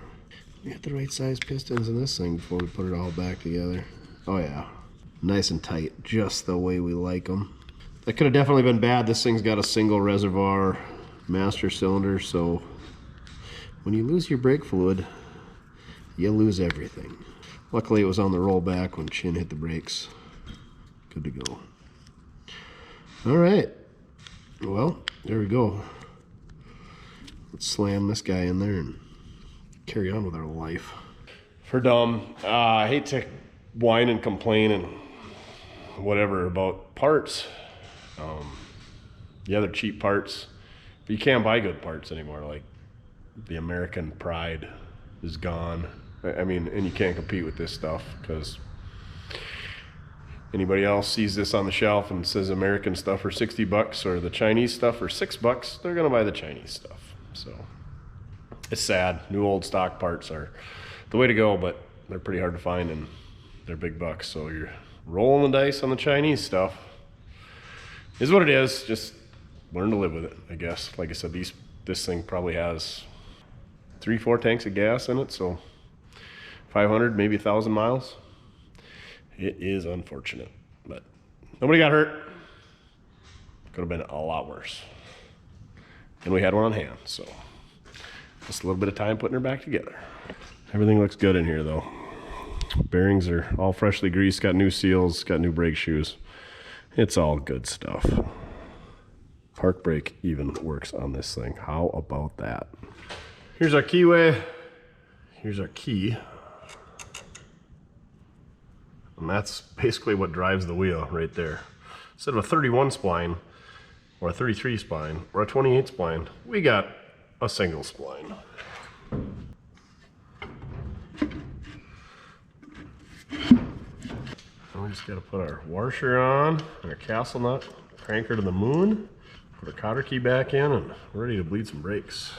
we got the right size pistons in this thing before we put it all back together. Oh yeah, nice and tight, just the way we like them. That could have definitely been bad. This thing's got a single reservoir master cylinder, so when you lose your brake fluid, you lose everything. Luckily it was on the rollback when Chin hit the brakes. Good to go. All right, well, there we go. Let's slam this guy in there and carry on with our life. For dumb, I hate to whine and complain and whatever about parts. Yeah, they're cheap parts, but you can't buy good parts anymore. Like, the American pride is gone. I mean, and you can't compete with this stuff because anybody else sees this on the shelf and says American stuff for 60 bucks or the Chinese stuff for $6, they're gonna buy the Chinese stuff. So it's sad. New old stock parts are the way to go, but they're pretty hard to find and they're big bucks. So you're rolling the dice on the Chinese stuff. Is what it is. Just learn to live with it, I guess. Like I said, this thing probably has 3-4 tanks of gas in it, so 500, maybe 1,000 miles. It is unfortunate, but nobody got hurt. Could have been a lot worse. And we had one on hand, so just a little bit of time putting her back together. Everything looks good in here though. Bearings are all freshly greased, got new seals, got new brake shoes. It's all good stuff. Park brake even works on this thing. How about that? Here's our keyway. Here's our key. And that's basically what drives the wheel right there. Instead of a 31 spline or a 33 spline or a 28 spline, we got a single spline. And we just gotta put our washer on and our castle nut, crank her to the moon, put our cotter key back in, and we're ready to bleed some brakes.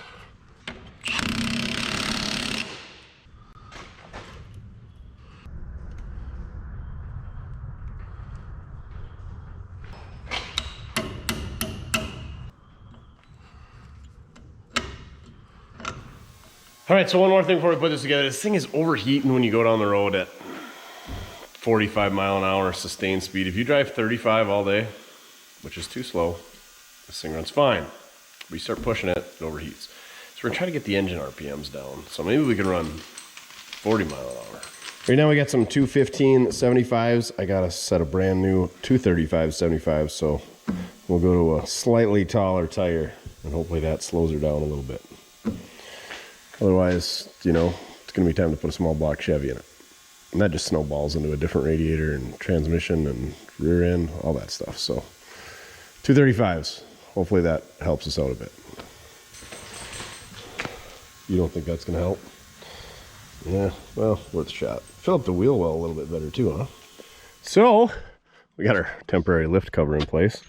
All right, so one more thing before we put this together. This thing is overheating when you go down the road at 45 mile an hour sustained speed. If you drive 35 all day, which is too slow, this thing runs fine. But you start pushing it, it overheats. So we're gonna try to get the engine RPMs down. So maybe we can run 40 mile an hour. Right now we got some 215 75s. I got a set of brand new 235 75s. So we'll go to a slightly taller tire and hopefully that slows her down a little bit. Otherwise, you know, it's gonna be time to put a small block Chevy in it. And that just snowballs into a different radiator and transmission and rear end, all that stuff. So 235s, hopefully that helps us out a bit. You don't think that's gonna help? Yeah, well, worth a shot. Fill up the wheel well a little bit better too, huh? So, we got our temporary lift cover in place.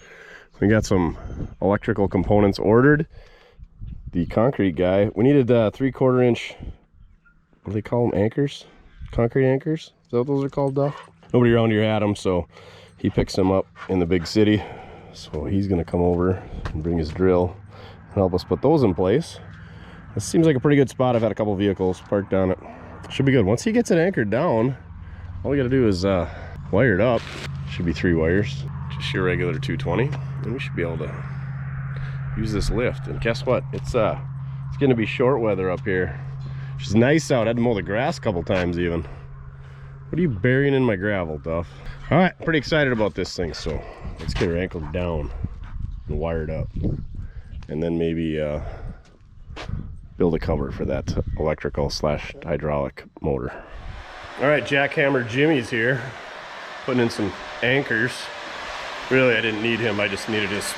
We got some electrical components ordered. The concrete guy, we needed 3/4 inch, what do they call them, anchors? Concrete anchors? Is that what those are called, Duff? Nobody around here had them, so he picks them up in the big city. So he's gonna come over and bring his drill and help us put those in place. This seems like a pretty good spot. I've had a couple vehicles parked down it. Should be good. Once he gets it anchored down, all we gotta do is wire it up. Should be 3 wires, just your regular 220, and we should be able to use this lift. And guess what? It's gonna be short weather up here. It's nice out. I had to mow the grass a couple times even. What are you burying in my gravel, Duff? All right, pretty excited about this thing. So let's get her anchored down and wired up, and then maybe build a cover for that electrical slash hydraulic motor. All right, jackhammer Jimmy's here, putting in some anchors. Really, I didn't need him. I just needed his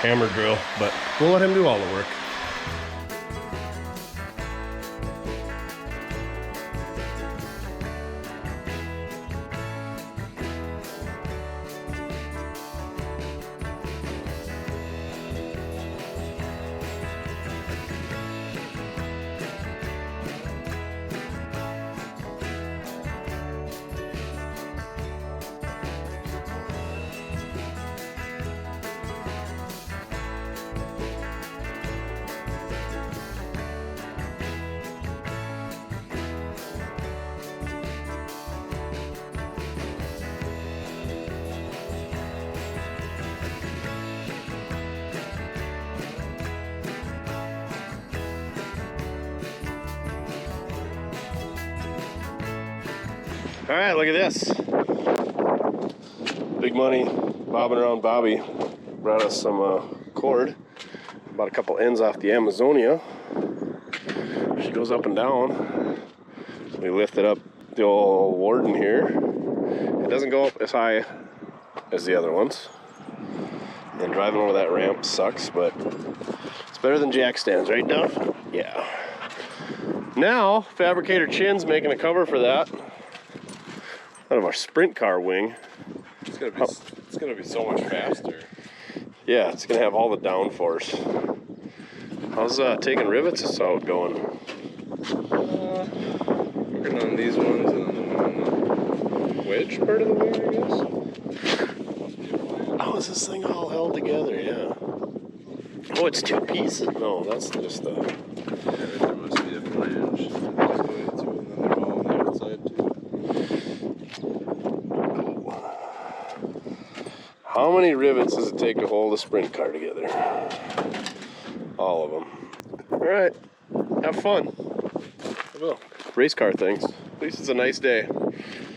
hammer drill, but we'll let him do all the work. All right, look at this. Big money, bobbing around Bobby. Brought us some cord. Bought a couple ends off the Amazonia. She goes up and down. So we lifted up the old Warden here. It doesn't go up as high as the other ones. And driving over that ramp sucks, but it's better than jack stands, right, Duff? Yeah. Now, Fabricator Chin's making a cover for that. Out of our sprint car wing. It's gonna be so much faster. Yeah, it's gonna have all the downforce. How's taking rivets out going? Working on these ones and on the wedge part of the wing, I guess. How is this thing all held together? Yeah. Oh, it's two pieces. No, that's just the. Yeah, there must be a flange. Just go into, and then they're all on the outside too. How many rivets does it take to hold a sprint car together? All of them. All right, have fun. I will. Race car things. At least it's a nice day.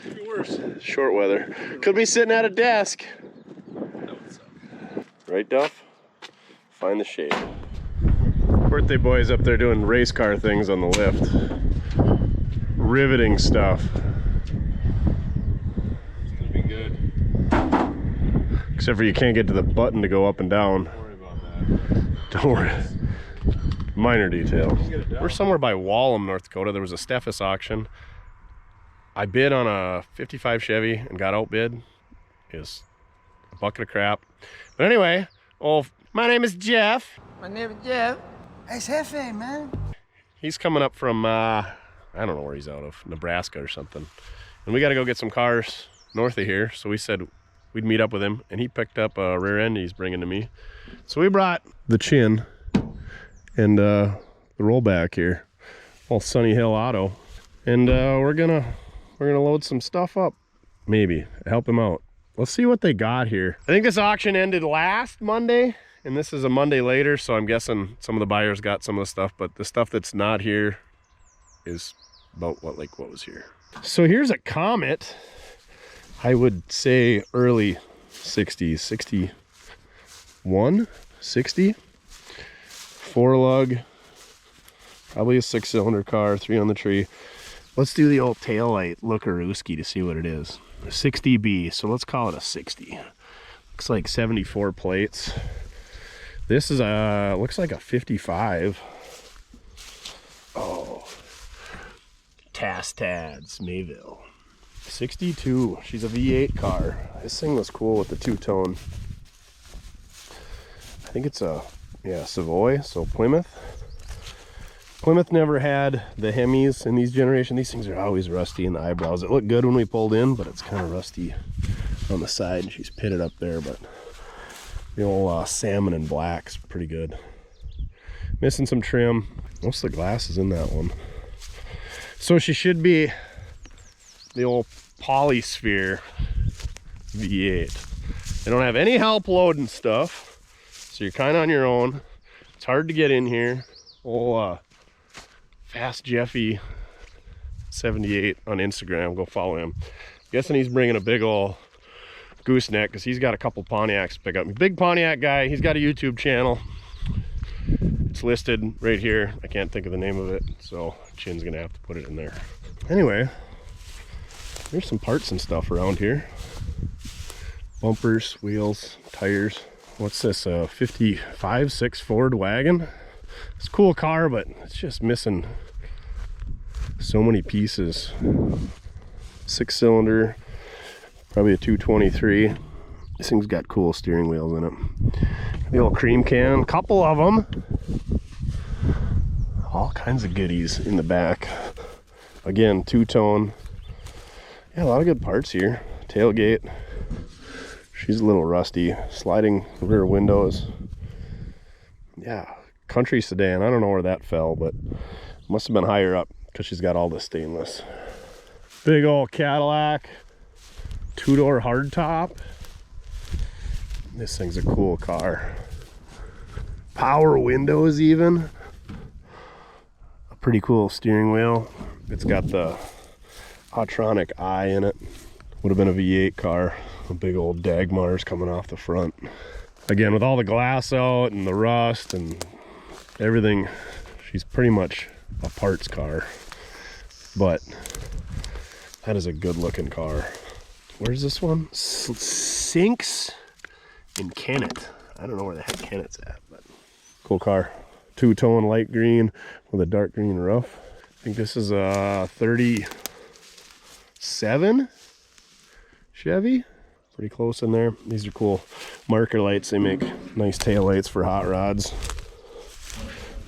Could be worse. Short weather. Could be sitting at a desk. That would suck. Right, Duff? Find the shade. Birthday boy's up there doing race car things on the lift. Riveting stuff. It's gonna be good. Except for you can't get to the button to go up and down. Don't worry about that. Don't worry. Minor detail. We're somewhere by Wallem, North Dakota. There was a Steffes auction. I bid on a 55 Chevy and got outbid. It was a bucket of crap. But anyway, my name is Jeff. My name is Jeff. It's Hefe, man. He's coming up from, I don't know where he's out of, Nebraska or something. And we got to go get some cars north of here. So we said we'd meet up with him. And he picked up a rear end he's bringing to me. So we brought the Chin and the Rollback here. Old Sunny Hill Auto. And we're gonna load some stuff up. Maybe. Help him out. Let's see what they got here. I think this auction ended last Monday. And this is a Monday later, so I'm guessing some of the buyers got some of the stuff, but the stuff that's not here is about what was here. So here's a Comet. I would say early 60s, 61, 60. 4-lug, probably a 6-cylinder car, 3 on the tree. Let's do the old taillight lookarooski to see what it is. A 60B, so let's call it a 60. Looks like 74 plates. This is looks like a 55. Oh, Tads, Mayville. 62, she's a V8 car. This thing was cool with the two-tone. I think it's a, Savoy, so Plymouth. Plymouth never had the Hemis in these generations. These things are always rusty in the eyebrows. It looked good when we pulled in, but it's kind of rusty on the side. She's pitted up there, but the old salmon and black's pretty good. Missing some trim. Most of the glass is in that one. So she should be the old Polysphere V8. They don't have any help loading stuff, so you're kind of on your own. It's hard to get in here. Old Fast Jeffy 78 on Instagram. Go follow him. Guessing he's bringing a big old gooseneck because he's got a couple Pontiacs to pick up. Big Pontiac guy. He's got a YouTube channel. It's listed right here. I can't think of the name of it, so Chin's gonna have to put it in there. Anyway, there's some parts and stuff around here. Bumpers, wheels, tires. What's this, a 55-6 Ford wagon? It's a cool car, but it's just missing so many pieces. 6-cylinder, probably a 223. This thing's got cool steering wheels in it. The old cream can, couple of them. All kinds of goodies in the back. Again, two-tone. Yeah, a lot of good parts here. Tailgate. She's a little rusty. Sliding rear windows. Yeah, country sedan. I don't know where that fell, but must have been higher up because she's got all the stainless. Big old Cadillac. Two-door hardtop. This thing's a cool car. Power windows even. A pretty cool steering wheel. It's got the Autronic eye in it. Would have been a V8 car. A big old Dagmars coming off the front. Again, with all the glass out and the rust and everything, she's pretty much a parts car. But that is a good looking car. Where's this one? Sinks in Kennett. I don't know where the heck Kennett's at, but cool car. Two-tone light green with a dark green roof. I think this is a 37 Chevy. Pretty close in there. These are cool marker lights. They make nice tail lights for hot rods.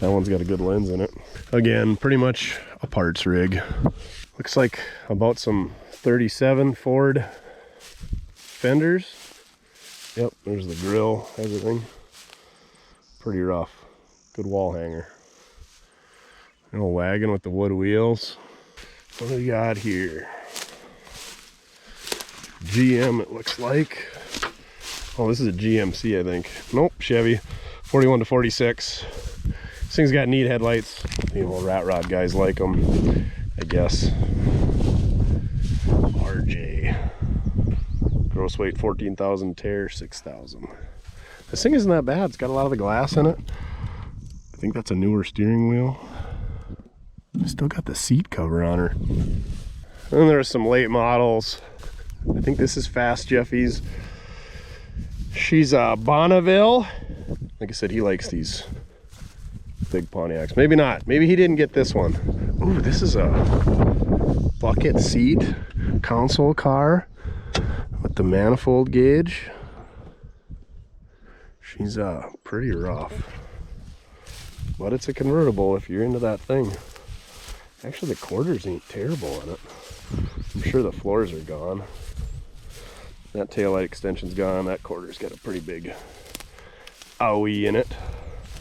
That one's got a good lens in it. Again, pretty much a parts rig. Looks like about some 37 Ford fenders. Yep, there's the grill, everything. Pretty rough. Good wall hanger. An old wagon with the wood wheels. What do we got here? GM, it looks like. Oh, this is a GMC, I think. Nope, Chevy. 41 to 46. This thing's got neat headlights. You know, rat rod guys like them, I guess. RJ. Gross weight 14,000, tear 6,000. This thing isn't that bad. It's got a lot of the glass in it. I think that's a newer steering wheel. Still got the seat cover on her. And there's some late models. I think this is Fast Jeffy's. She's Bonneville. Like I said, he likes these big Pontiacs. Maybe not. Maybe he didn't get this one. Ooh, this is a bucket seat console car with the manifold gauge. She's pretty rough. But it's a convertible if you're into that thing. Actually, the quarters ain't terrible in it. I'm sure the floors are gone. That taillight extension's gone. That quarter's got a pretty big owie in it.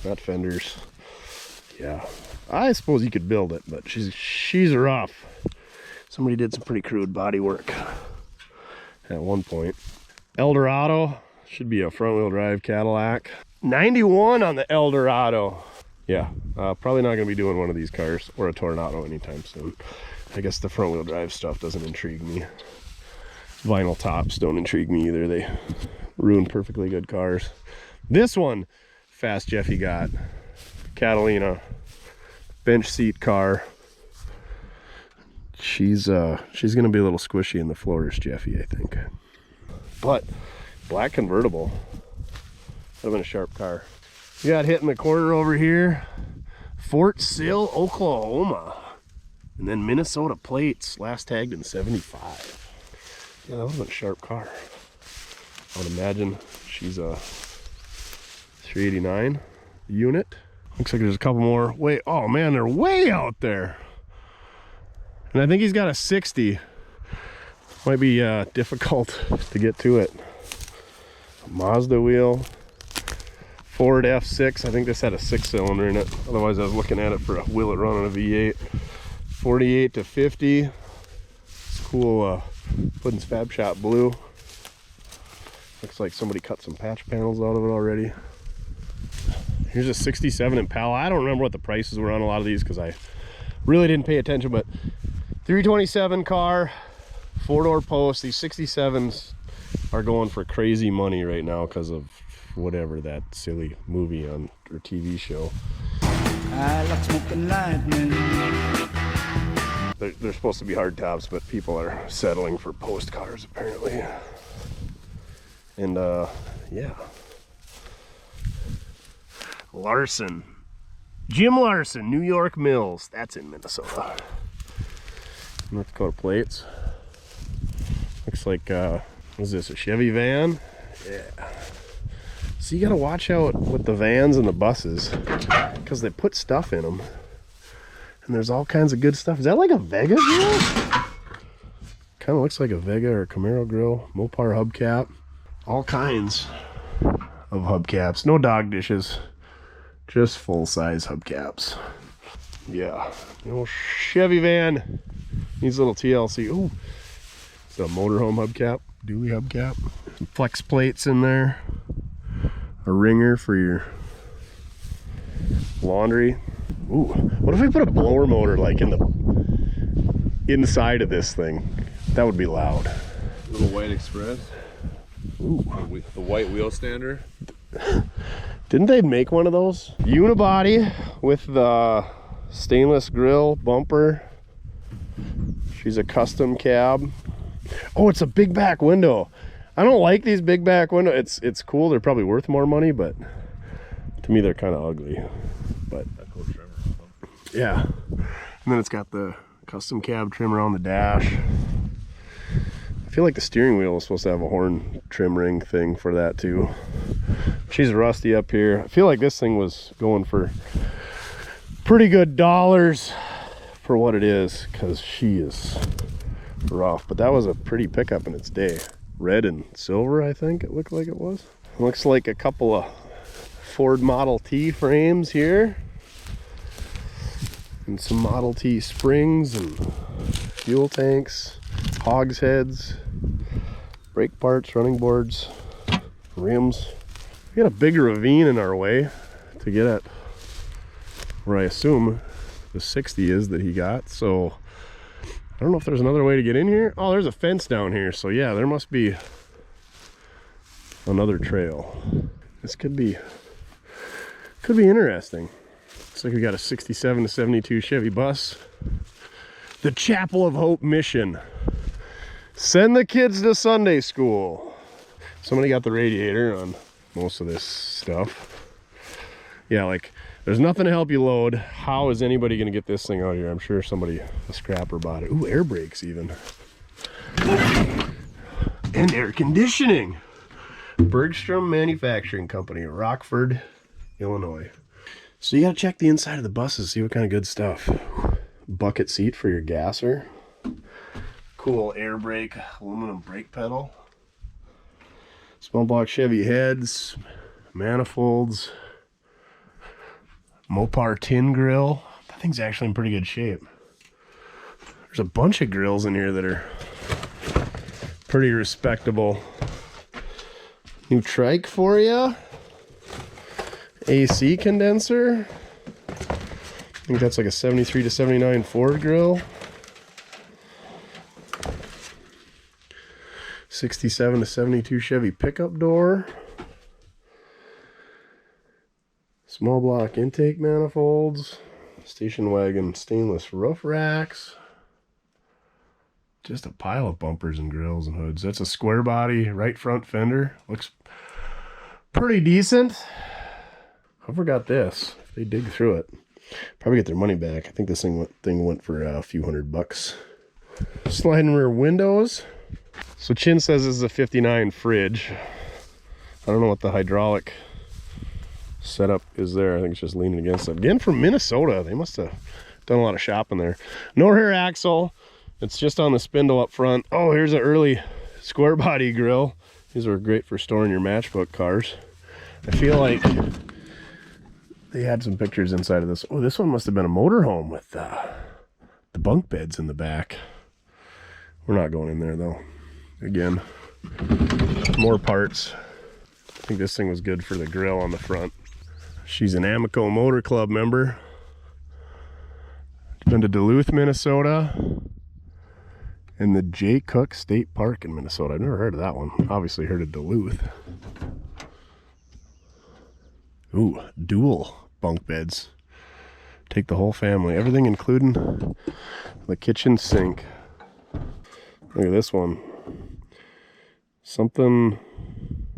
That fender's, yeah. I suppose you could build it, but she's rough. Somebody did some pretty crude body work at one point. Eldorado, should be a front-wheel drive Cadillac. 91 on the Eldorado. Yeah, probably not gonna be doing one of these cars or a Tornado anytime soon. I guess the front-wheel drive stuff doesn't intrigue me. Vinyl tops don't intrigue me either. They ruin perfectly good cars. This one, Fast Jeffy got. Catalina, bench seat car. She's gonna be a little squishy in the floors, Jeffy, I think. But black convertible. Would have been a sharp car. We got hit in the corner over here. Fort Sill, Oklahoma. And then Minnesota plates, last tagged in 75. Yeah, that would have been a sharp car. I would imagine she's a 389 unit. Looks like there's a couple more. Wait, oh man, they're way out there. And I think he's got a 60. Might be difficult to get to it. A Mazda wheel. Ford F6. I think this had a 6-cylinder in it. Otherwise, I was looking at it for will it run on a V8. 48 to 50. It's cool. Puddin's Fab Shop blue. Looks like somebody cut some patch panels out of it already. Here's a 67 Impala. I don't remember what the prices were on a lot of these because I really didn't pay attention, but 327 car, 4-door post. These 67s are going for crazy money right now because of whatever that silly movie on or TV show. I like smoking lightning. They're supposed to be hard tops, but people are settling for post cars apparently. And yeah. Larson. Jim Larson, New York Mills. That's in Minnesota. North Dakota plates. Looks like, what is this, a Chevy van? Yeah. So you gotta watch out with the vans and the buses, because they put stuff in them. And there's all kinds of good stuff. Is that like a Vega grill? Kind of looks like a Vega or a Camaro grill. Mopar hubcap. All kinds of hubcaps. No dog dishes. Just full-size hubcaps. Yeah. The old Chevy van. Needs a little TLC. Ooh. It's a motorhome hubcap. Dually hubcap. Some flex plates in there. A ringer for your laundry. Ooh, what if we put a blower motor like in the inside of this thing? That would be loud. Little white express. Ooh. The white wheel stander. Didn't they make one of those? Unibody with the stainless grill bumper. She's a custom cab. Oh, it's a big back window. I don't like these big back windows. It's cool. They're probably worth more money, but to me they're kind of ugly. But yeah, and then it's got the custom cab trim around the dash. I feel like the steering wheel is supposed to have a horn trim ring thing for that too. She's rusty up here. I feel like this thing was going for pretty good dollars for what it is, because she is rough. But that was a pretty pickup in its day. Red and silver, I think it looked like it was. Looks like a couple of Ford Model T frames here. And some Model T springs and fuel tanks, hogsheads, brake parts, running boards, rims. We got a big ravine in our way to get at where I assume the 60 is that he got. So I don't know if there's another way to get in here. Oh, there's a fence down here. So yeah, there must be another trail. This could be interesting. Looks like we got a 67 to 72 Chevy bus. The Chapel of Hope mission. Send the kids to Sunday school. Somebody got the radiator on most of this stuff. Yeah, like there's nothing to help you load. How is anybody gonna get this thing out here? I'm sure somebody, a scrapper, bought it. Ooh, air brakes even. And air conditioning. Bergstrom Manufacturing Company, Rockford, Illinois. So you gotta check the inside of the buses, see what kind of good stuff. Bucket seat for your gasser. Cool air brake, aluminum brake pedal. Small block Chevy heads, manifolds. Mopar tin grill. That thing's actually in pretty good shape. There's a bunch of grills in here that are pretty respectable. New trike for you. AC condenser. I think that's like a 73 to 79 Ford grill. 67 to 72 Chevy pickup door. Small block intake manifolds. Station wagon stainless roof racks. Just a pile of bumpers and grills and hoods. That's a square body right front fender. Looks pretty decent. Whoever got this, if they dig through it, probably get their money back. I think this thing went for a few $100. Sliding rear windows. So Chin says this is a 59 fridge. I don't know what the hydraulic setup is there. I think it's just leaning against it. Again, from Minnesota. They must have done a lot of shopping there. No rear axle. It's just on the spindle up front. Oh, here's an early square body grill. These are great for storing your matchbook cars. I feel like they had some pictures inside of this. Oh, this one must have been a motorhome with the bunk beds in the back. We're not going in there though. Again, more parts. I think this thing was good for the grill on the front. She's an Amico Motor Club member. Been to Duluth, Minnesota. And the J. Cook State Park in Minnesota. I've never heard of that one. Obviously heard of Duluth. Ooh, dual bunk beds. Take the whole family, everything including the kitchen sink. Look at this one. Something,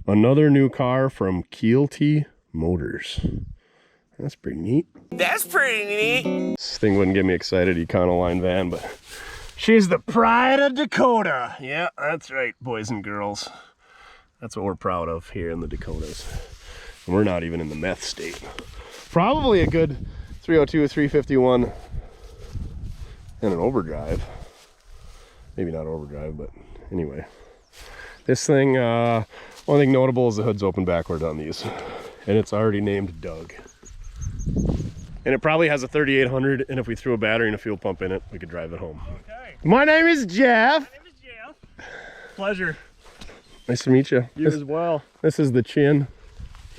another new car from Keelty Motors. That's pretty neat. That's pretty neat. This thing wouldn't get me excited, Econoline van, but she's the pride of Dakota. Yeah, that's right, boys and girls. That's what we're proud of here in the Dakotas. And we're not even in the meth state. Probably a good 302, 351, and an overdrive. Maybe not overdrive, but anyway. This thing, one thing notable is the hood's open backward on these. And it's already named Doug. And it probably has a 3800, and if we threw a battery and a fuel pump in it, we could drive it home. Okay. My name is Jeff. My name is Jeff. Pleasure. Nice to meet you. You as well. This is the Chin.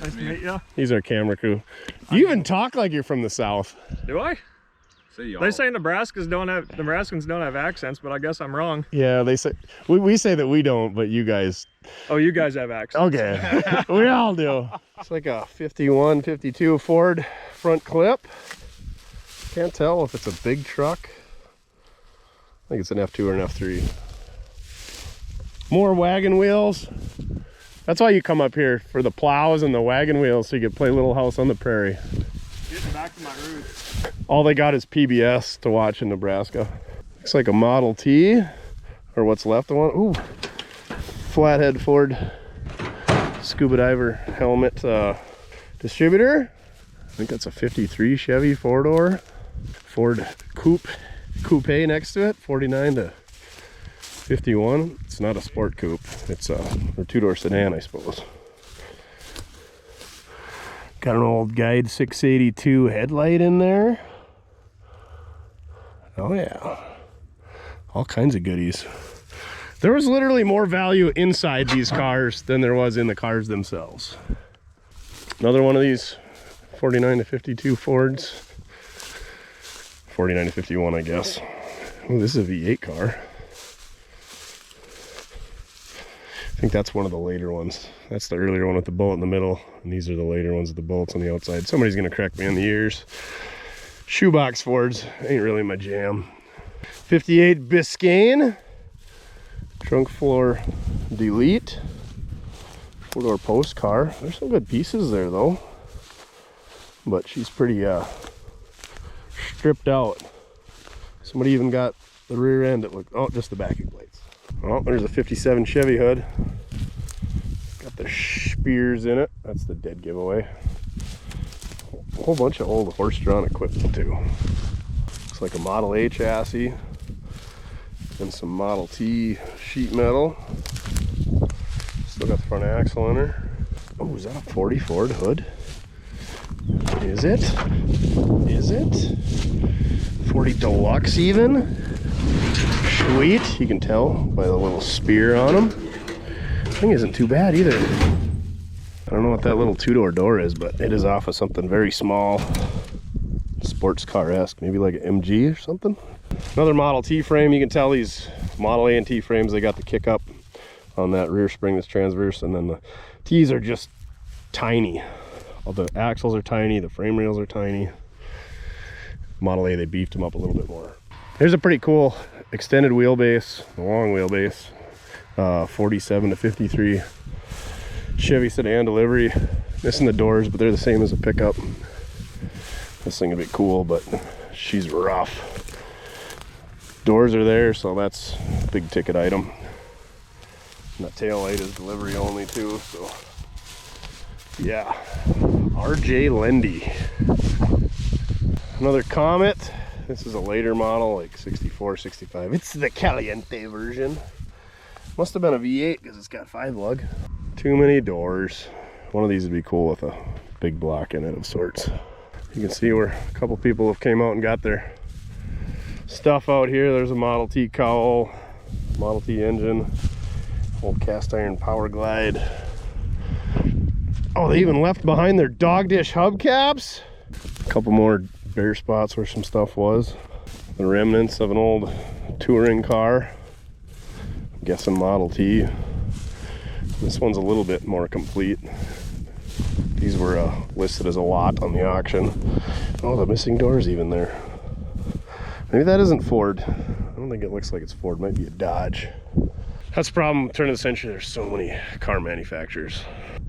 Nice to meet you. He's our camera crew. You even talk like you're from the South. Do I? They say Nebraskans don't have accents, but I guess I'm wrong. Yeah, they say we say that we don't, but you guys. Oh, you guys have accents. Okay, we all do. It's like a 51, 52 Ford front clip. Can't tell if it's a big truck. I think it's an F2 or an F3. More wagon wheels. That's why you come up here, for the plows and the wagon wheels, so you can play Little House on the Prairie. Getting back to my roots. All they got is PBS to watch in Nebraska. Looks like a Model T, or what's left of one. Ooh, flathead Ford scuba diver helmet distributor. I think that's a 53 Chevy four-door. Ford coupe next to it, 49 to 51. It's not a sport coupe. It's a two-door sedan, I suppose. Got an old Guide 682 headlight in there. Oh yeah, all kinds of goodies. There was literally more value inside these cars than there was in the cars themselves. Another one of these 49 to 52 Fords. 49 to 51, I guess. Oh, this is a V8 car. I think that's one of the later ones. That's the earlier one with the bolt in the middle, and these are the later ones with the bolts on the outside. Somebody's gonna correct me on the years. Shoebox Fords ain't really my jam. 58 Biscayne. Trunk floor delete. Four-door post car. There's some good pieces there though. But she's pretty stripped out. Somebody even got the rear end. It looked, oh, just the backing plates. Oh, there's a 57 Chevy hood. Got the spears in it. That's the dead giveaway. A whole bunch of old horse-drawn equipment too. Looks like a Model A chassis and some Model T sheet metal. Still got the front axle in her. Oh, is that a 40 Ford hood? Is it? Is it? 40 Deluxe even? Sweet. You can tell by the little spear on them. Thing isn't too bad either. I don't know what that little two-door door is, but it is off of something very small, sports car-esque, maybe like an MG or something. Another Model T frame. You can tell these Model A and T frames, they got the kick up on that rear spring that's transverse, and then the T's are just tiny. All the axles are tiny, the frame rails are tiny. Model A, they beefed them up a little bit more. Here's a pretty cool extended wheelbase, long wheelbase, 47 to 53 Chevy sedan delivery. Missing the doors, but they're the same as a pickup. This thing would be cool, but she's rough. Doors are there, so that's a big ticket item. And the tail light is delivery only too, so yeah. RJ Lendy. Another Comet. This is a later model, like 64, 65. It's the Caliente version. Must have been a V8 because it's got 5 lug. Too many doors. One of these would be cool with a big block in it of sorts. You can see where a couple people have came out and got their stuff out here. There's a Model T cowl, Model T engine, old cast iron Power Glide. Oh, they even left behind their dog dish hubcaps. A couple more bare spots where some stuff was. The remnants of an old touring car. I'm guessing Model T. This one's a little bit more complete. These were listed as a lot on the auction. Oh, the missing door's even there. Maybe that isn't Ford. I don't think it looks like it's Ford. It might be a Dodge. That's the problem, turn of the century, there's so many car manufacturers.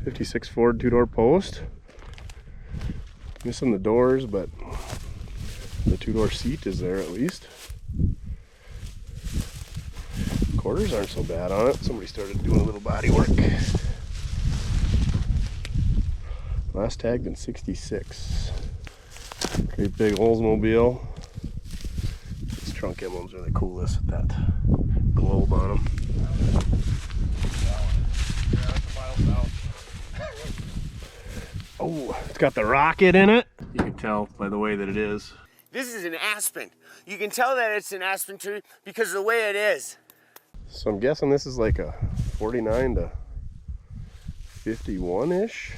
56 Ford 2-door post. Missing the doors, but the 2-door seat is there at least. Quarters aren't so bad on it. Somebody started doing a little body work. Last tagged in 66. Great big Oldsmobile. These trunk emblems are the coolest with that globe on them. Oh, it's got the rocket in it. You can tell by the way that it is. This is an aspen. You can tell that it's an aspen tree because of the way it is. So I'm guessing this is like a 49 to 51-ish.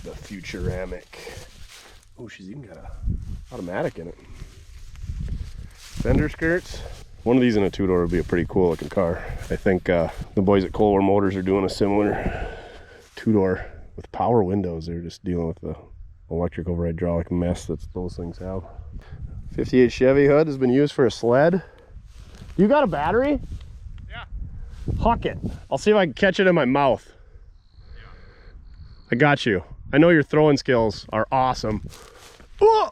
The Futuramic. Oh, she's even got a automatic in it. Fender skirts. One of these in a 2-door would be a pretty cool looking car. I think the boys at Kohler Motors are doing a similar 2-door with power windows. They're just dealing with the electric over hydraulic mess that those things have. 58 Chevy hood has been used for a sled. You got a battery? Yeah. Huck it. I'll see if I can catch it in my mouth. Yeah. I got you. I know your throwing skills are awesome. Oh!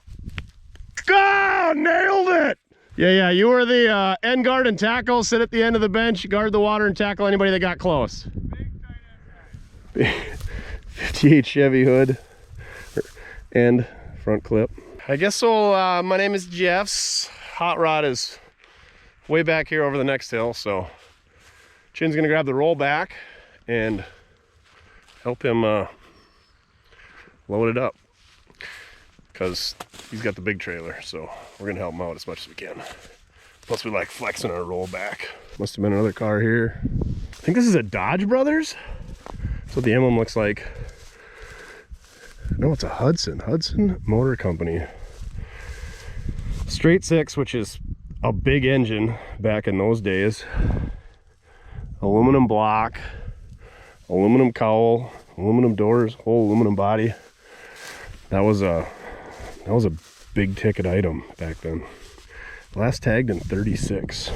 Ah, nailed it! Yeah, you were the end guard and tackle. Sit at the end of the bench, guard the water, and tackle anybody that got close. Big tight end guy. 58 Chevy hood and front clip. I guess so. My name is Jeff's. Hot rod is way back here over the next hill, so Chin's gonna grab the rollback and help him load it up, because he's got the big trailer, so we're gonna help him out as much as we can. Plus we like flexing our rollback. Must have been another car here. I think this is a Dodge Brothers. That's what the emblem looks like. No, it's a Hudson Motor Company. Straight 6, which is a big engine back in those days. Aluminum block, aluminum cowl, aluminum doors, whole aluminum body. That was a big ticket item back then. Last tagged in 36.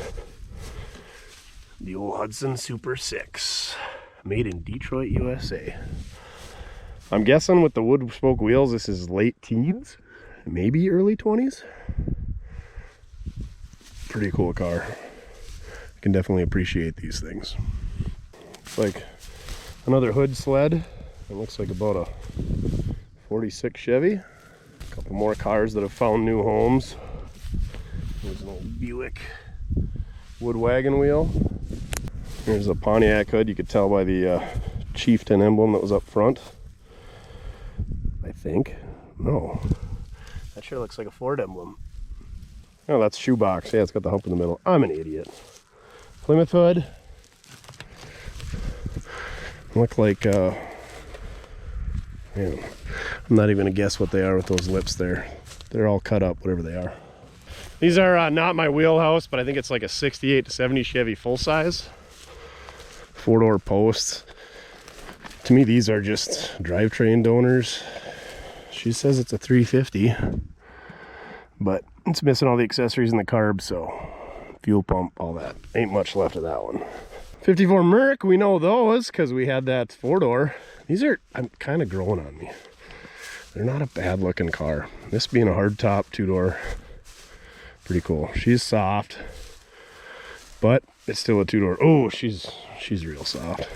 The old Hudson Super 6, made in Detroit, USA. I'm guessing with the wood spoke wheels, this is late teens, maybe early 20s. Pretty cool car. I can definitely appreciate these things. It's like another hood sled. It looks like about a 46 Chevy. A couple more cars that have found new homes. There's an old Buick wood wagon wheel. Here's a Pontiac hood. You could tell by the Chieftain emblem that was up front. I think. No. That sure looks like a Ford emblem. Oh, that's shoebox. Yeah, it's got the hump in the middle. I'm an idiot. Plymouth hood. Look like, man, I'm not even gonna guess what they are with those lips there. They're all cut up, whatever they are. These are not my wheelhouse, but I think it's like a 68 to 70 Chevy full size. 4-door posts. To me, these are just drivetrain donors. She says it's a 350, but it's missing all the accessories and the carbs, so fuel pump, all that. Ain't much left of that one. 54 Merc, we know those because we had that 4-door. These are, I'm kind of growing on me. They're not a bad looking car. This being a hard top 2-door, pretty cool. She's soft, but it's still a 2-door. Oh, she's real soft.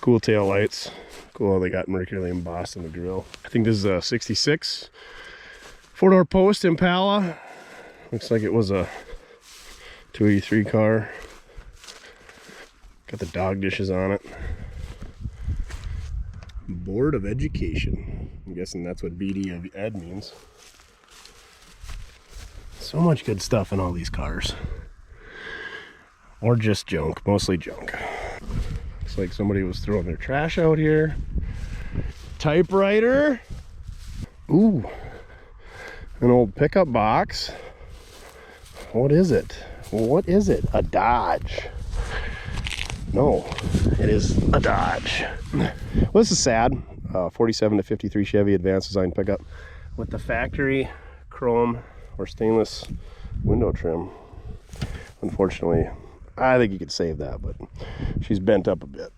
Cool tail lights. Cool how they got Mercury embossed in the grill. I think this is a 66 4-door post Impala. Looks like it was a 283 car. Got the dog dishes on it. Board of Education. I'm guessing that's what BD of Ed means. So much good stuff in all these cars. Or just junk, mostly junk. Looks like somebody was throwing their trash out here. Typewriter. Ooh, an old pickup box. What is it? What is it? A Dodge. No, it is a Dodge. Well, this is sad. 47 to 53 Chevy advanced design pickup with the factory chrome or stainless window trim. Unfortunately, I think you could save that, but she's bent up a bit.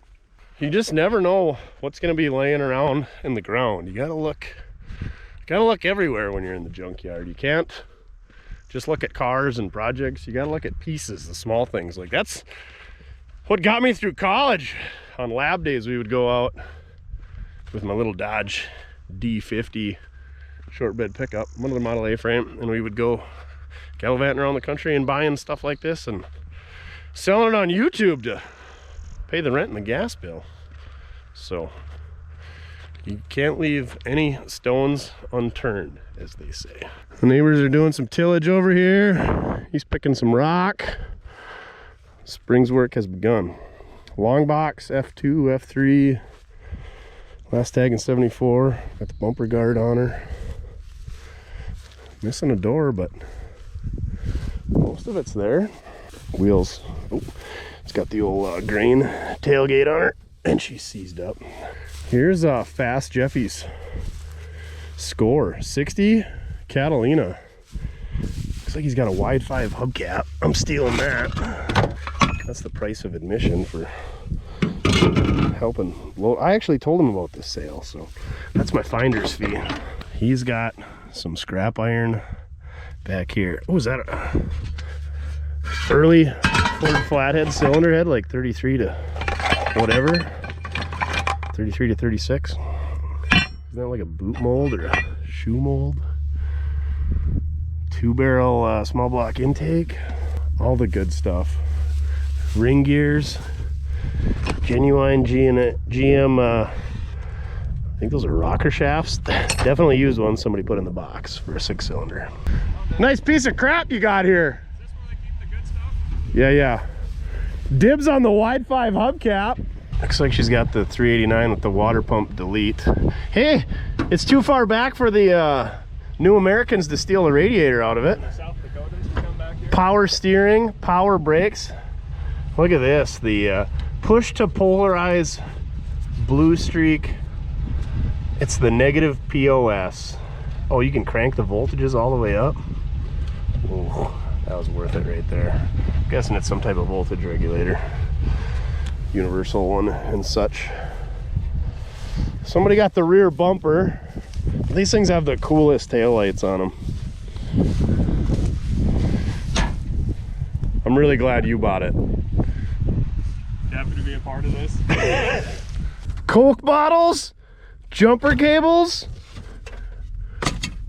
You just never know what's going to be laying around in the ground. You gotta look everywhere when you're in the junkyard. You can't just look at cars and projects. You gotta look at pieces, the small things. Like, that's what got me through college. On lab days, we would go out with my little Dodge D50 short bed pickup, one of the Model A frame, and we would go gallivanting around the country and buying stuff like this and selling it on YouTube to pay the rent and the gas bill. So you can't leave any stones unturned, as they say. The neighbors are doing some tillage over here. He's picking some rock. Spring's work has begun. Long box, F2, F3. Last tag in 74. Got the bumper guard on her. Missing a door, but most of it's there. Wheels. Oh, it's got the old grain tailgate on her, and she's seized up. Here's Fast Jeffy's score, 60 Catalina. Looks like he's got a wide 5 hubcap. I'm stealing that. That's the price of admission for helping load. I actually told him about this sale, so that's my finder's fee. He's got some scrap iron back here. Oh, is that a early Ford flathead cylinder head, like 33 to whatever, 33 to 36? Isn't that like a boot mold or a shoe mold? 2-barrel small block intake, all the good stuff. Ring gears, genuine GM, I think those are rocker shafts. Definitely used one somebody put in the box for a 6-cylinder. Nice piece of crap you got here. Is this where they keep the good stuff? Yeah. Dibs on the wide 5 hubcap. Looks like she's got the 389 with the water pump delete. Hey, it's too far back for the New Americans to steal a radiator out of it. South Dakotans to come back here. Power steering, power brakes. Look at this, the push to polarize blue streak. It's the negative POS. Oh, you can crank the voltages all the way up. Ooh, that was worth it right there. I'm guessing it's some type of voltage regulator. Universal one and such. Somebody got the rear bumper. These things have the coolest taillights on them. I'm really glad you bought it. Happy to be a part of this. Coke bottles, jumper cables,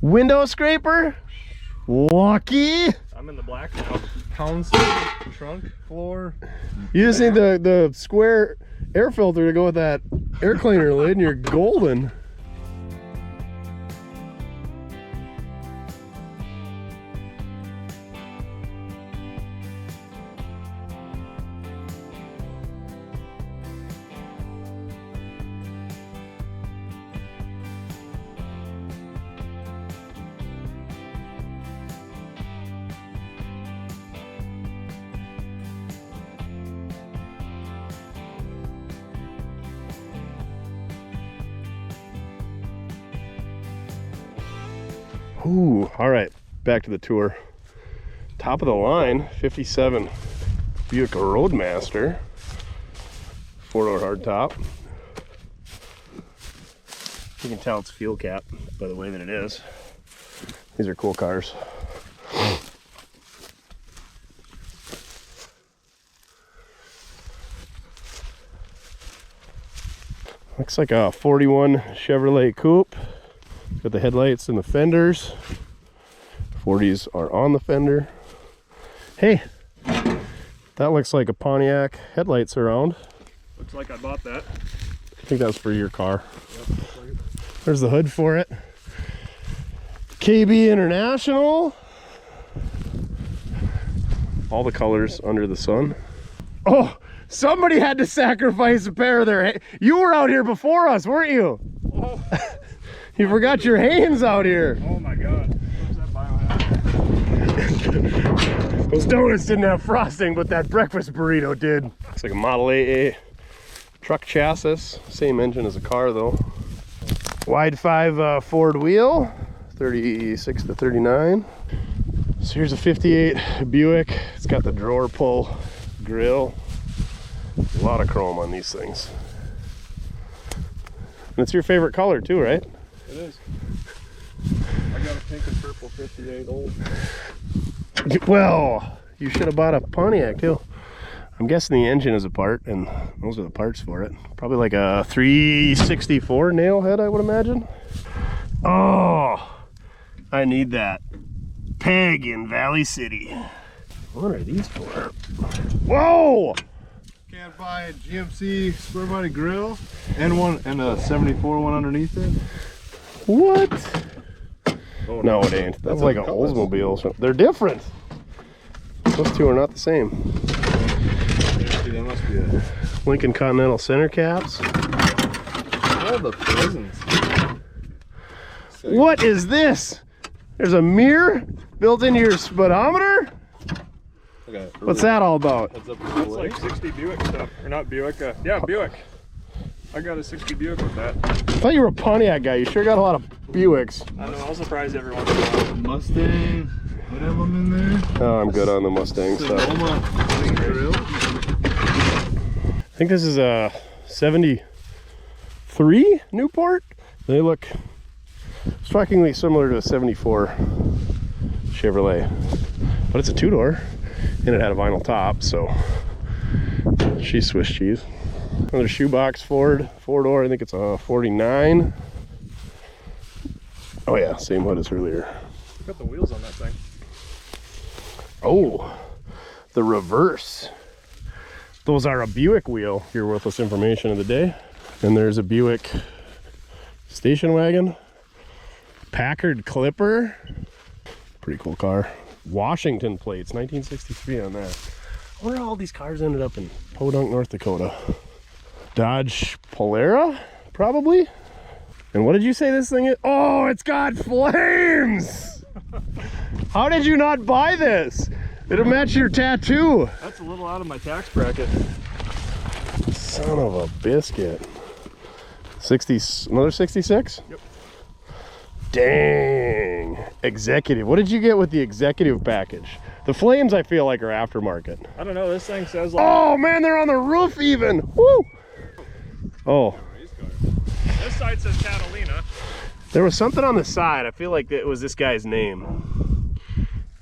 window scraper. Lucky. I'm in the black now. Pounds, trunk, floor. You just need the square air filter to go with that air cleaner lid and you're golden. Ooh, all right, back to the tour. Top of the line, 57 Buick Roadmaster, 4-door hardtop. You can tell it's fuel cap by the way that it is. These are cool cars. Looks like a 41 Chevrolet Coupe. Got the headlights and the fenders. 40s are on the fender. Hey, that looks like a Pontiac headlight surround. Looks like I bought that. I think that was for your car. Yep, looks like it. There's the hood for it. KB International. All the colors under the sun. Oh, somebody had to sacrifice a pair of their... You were out here before us, weren't you? Oh. You forgot your Hanes out here. Oh my God. Where's that biohazard? Those donuts didn't have frosting, but that breakfast burrito did. Looks like a Model AA truck chassis. Same engine as a car though. Wide 5 Ford wheel, 36 to 39. So here's a 58 Buick. It's got the drawer pull grill. A lot of chrome on these things. And it's your favorite color too, right? It is. I got a pink and purple 58 old. Well, you should have bought a Pontiac too. I'm guessing the engine is apart, and those are the parts for it. Probably like a 364 nail head, I would imagine. Oh, I need that. Peg in Valley City. What are these for? Whoa! Can't buy a GMC square body grill and a 74 one underneath it. What? Oh, No, it ain't. That's like an Oldsmobile. So they're different. Those two are not the same. That must be a... Lincoln Continental center caps. All the presents. What is this? There's a mirror built into your speedometer? What's that all about? That's like 60 Buick stuff. Or not Buick, yeah, Buick. I got a 60 Buick with that. I thought you were a Pontiac guy. You sure got a lot of Buicks. I know, I'll surprise everyone. I Mustang, what have them in there? Oh, I'm good on the Mustang stuff. Sonoma grill. I think this is a 73 Newport. They look strikingly similar to a 74 Chevrolet, but it's a two-door and it had a vinyl top, so she's Swiss cheese. Another shoebox Ford, four-door. I think it's a 49. Oh yeah, same hood as earlier. got the wheels on that thing. Oh, the reverse. Those are a Buick wheel, your worthless information of the day. And there's a Buick station wagon. Packard Clipper. Pretty cool car. Washington plates, 1963 on that. I wonder how all these cars ended up in Podunk, North Dakota. Dodge Polara, probably. And what did you say this thing is? Oh, it's got flames! How did you not buy this? It'll match your tattoo. That's a little out of my tax bracket. Son of a biscuit. 60, another 66? Yep. Dang. Executive. What did you get with the executive package? The flames I feel like are aftermarket. I don't know, this thing says like... Oh man, they're on the roof even. Woo! Oh. This side says Catalina. There was something on the side. I feel like it was this guy's name.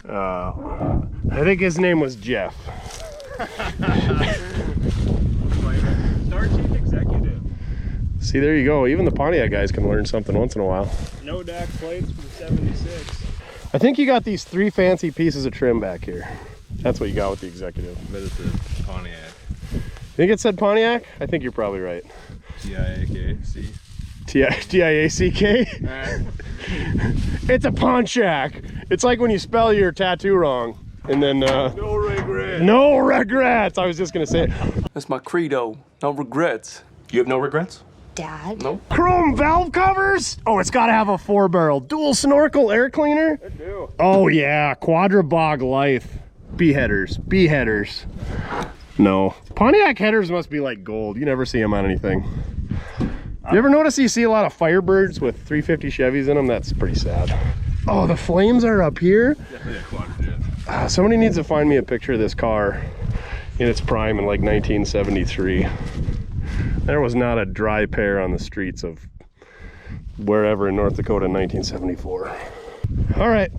I think his name was Jeff. Star Chief Executive. See, there you go. Even the Pontiac guys can learn something once in a while. No DAC plates for the 76. I think you got these 3 fancy pieces of trim back here. That's what you got with the executive. But it's a Pontiac. Think it said Pontiac? I think you're probably right. T-I-A-K-C. T-I-A-C-K? It's a Pontiac. It's like when you spell your tattoo wrong. And then, No regret. no regrets. I was just going to say it. That's my credo. No regrets. You have no regrets? Dad? Nope. Chrome valve covers? Oh, it's got to have a 4-barrel. Dual snorkel air cleaner? I do. Oh, yeah. Quadrabog Life. B-headers. B-headers. No. Pontiac headers must be like gold. You never see them on anything. You ever notice you see a lot of Firebirds with 350 Chevys in them? That's pretty sad. Oh, the flames are up here? Definitely a quadrojet. Somebody needs to find me a picture of this car in its prime in like 1973. There was not a dry pair on the streets of wherever in North Dakota in 1974. All right.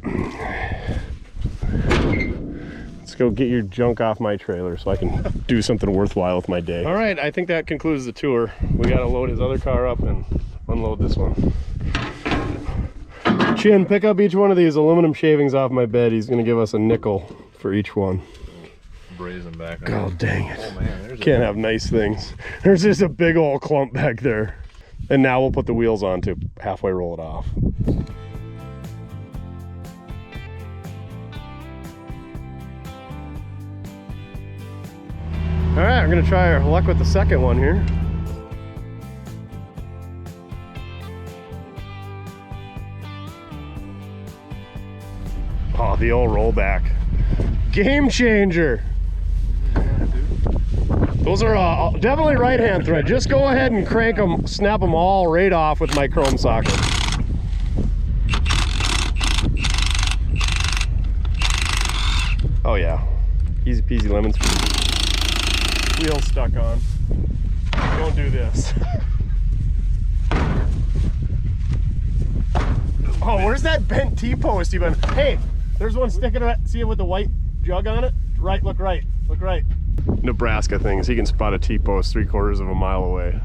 Let's go get your junk off my trailer so I can do something worthwhile with my day. All right, I think that concludes the tour. We got to load his other car up and unload this one. Chin, pick up each one of these aluminum shavings off my bed. He's going to give us a nickel for each one. Brazen back. God dang it. Oh man, there's Can't have nice things. There's just a big old clump back there. And now we'll put the wheels on to halfway roll it off. All right, I'm gonna try our luck with the second one here. Oh, the old rollback. Game changer. Those are definitely right-hand thread. Just go ahead and crank them, snap them all right off with my chrome socket. Oh yeah, easy peasy lemon squeezy. Wheel stuck on. Don't do this. Oh, where's that bent T-post you've been? Hey, there's one sticking out. See it with the white jug on it? Right, look right, look right. Nebraska things, he can spot a T-post 3/4 of a mile away.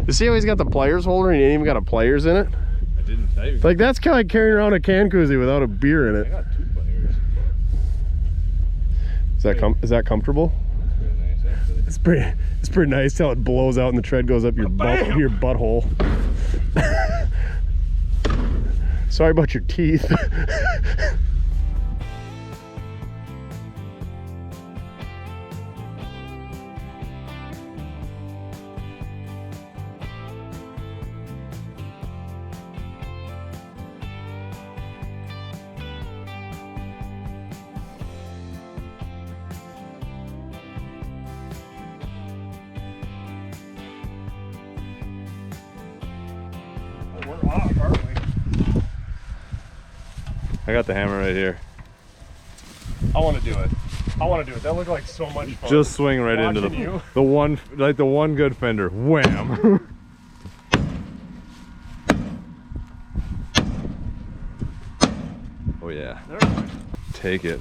You see how he's got the pliers holder and he ain't even got a pliers in it? I didn't. Like that's kind of like carrying around a can koozie without a beer in it. I got 2 players. Is that comfortable? Pretty nice, actually. It's pretty nice till it blows out and the tread goes up your butthole. Sorry about your teeth. We're off, aren't we? I got the hammer right here. I want to do it. That looked like so much fun. Just swing right into the one, like the one good fender. Wham! Oh yeah. Take it.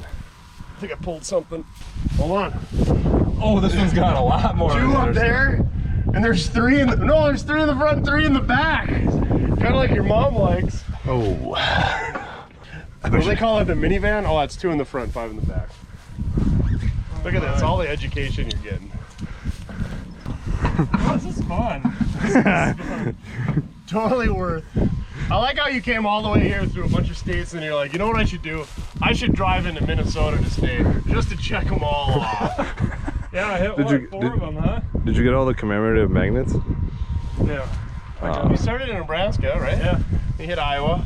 I think I pulled something. Hold on. Oh, this one's got a lot more. 2 up there, and there's 3 in the, no, there's 3 in the front, 3 in the back. Kind of like your mom likes. Oh. What do they call it, the minivan? Oh, that's 2 in the front, 5 in the back. Look at this, all the education you're getting. Oh, this is fun. Totally worth. I like how you came all the way here through a bunch of states and you're like, you know what I should do? I should drive into Minnesota to stay, just to check them all off. Yeah, I hit Did 4 of them, huh? Did you get all the commemorative magnets? Yeah. We started in Nebraska, right? Yeah. We hit Iowa.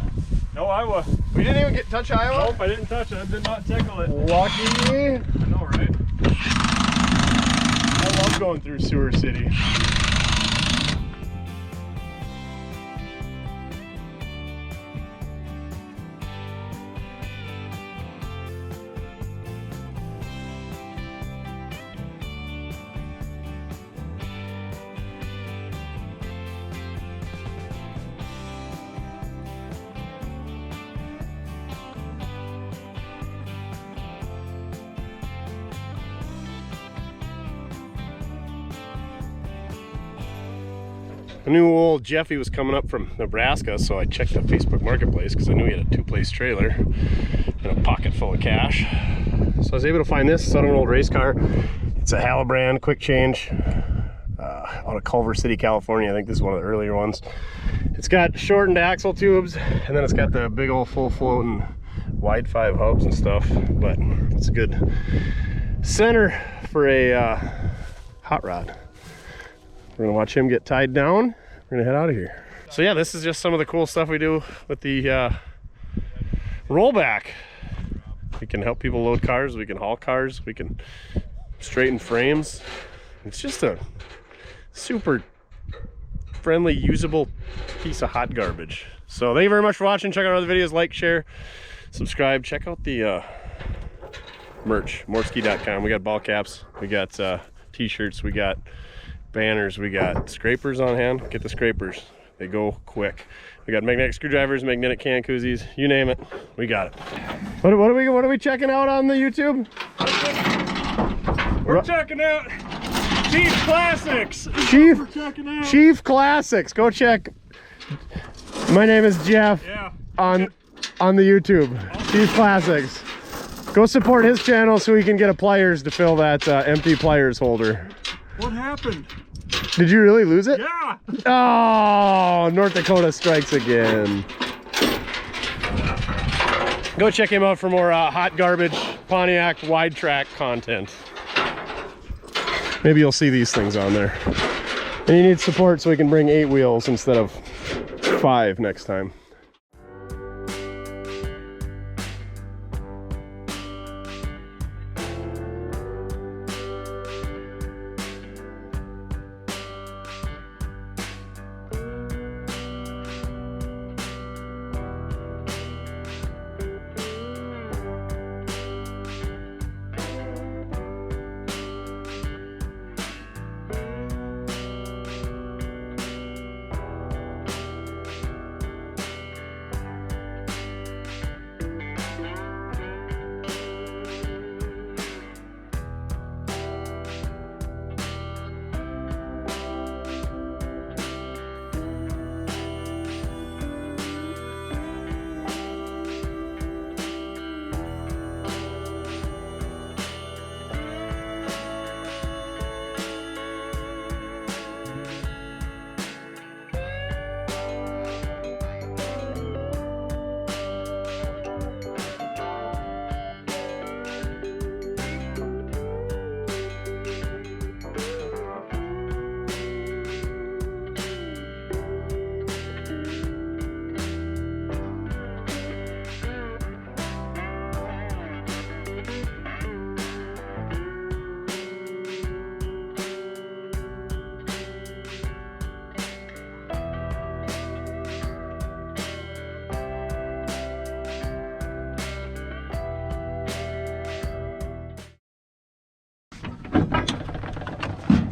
No, Iowa. We didn't even touch Iowa? Nope, I didn't touch it. I did not tickle it. Lucky. I know, right? I love going through Sewer City. I knew old Jeffy was coming up from Nebraska, so I checked the Facebook Marketplace because I knew he had a 2-place trailer and a pocket full of cash. So I was able to find this. It's on an old race car. It's a Halabrand quick change out of Culver City, California. I think this is one of the earlier ones. It's got shortened axle tubes, and then it's got the big old full float and wide 5 hubs and stuff. But it's a good center for a hot rod. We're gonna watch him get tied down. We're gonna head out of here. So yeah, this is just some of the cool stuff we do with the rollback. We can help people load cars, we can haul cars, we can straighten frames. It's just a super friendly, usable piece of hot garbage. So thank you very much for watching. Check out our other videos, like, share, subscribe. Check out the merch, mortske.com. We got ball caps, we got t-shirts, we got banners, we got scrapers on hand. Get the scrapers, they go quick. We got magnetic screwdrivers, magnetic can koozies, you name it, we got it. What are we checking out on the YouTube? We're checking out Chief Classics. Chief Classics. Go check. My name is Jeff. Yeah. On the YouTube, Chief Classics. Go support his channel so he can get a pliers to fill that empty pliers holder. What happened? Did you really lose it? Yeah. Oh, North Dakota strikes again. Go check him out for more hot garbage Pontiac wide track content. Maybe you'll see these things on there. And you need support so we can bring 8 wheels instead of 5 next time.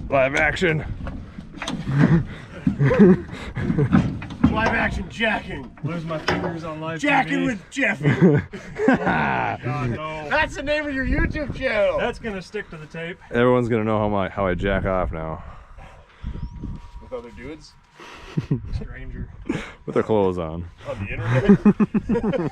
Live action. Live action jacking. Lose my fingers on live Jacking TV. with Jeff. God, no. That's the name of your YouTube channel. That's gonna stick to the tape. Everyone's gonna know how I jack off now. With other dudes. Stranger. With their clothes on. On the internet.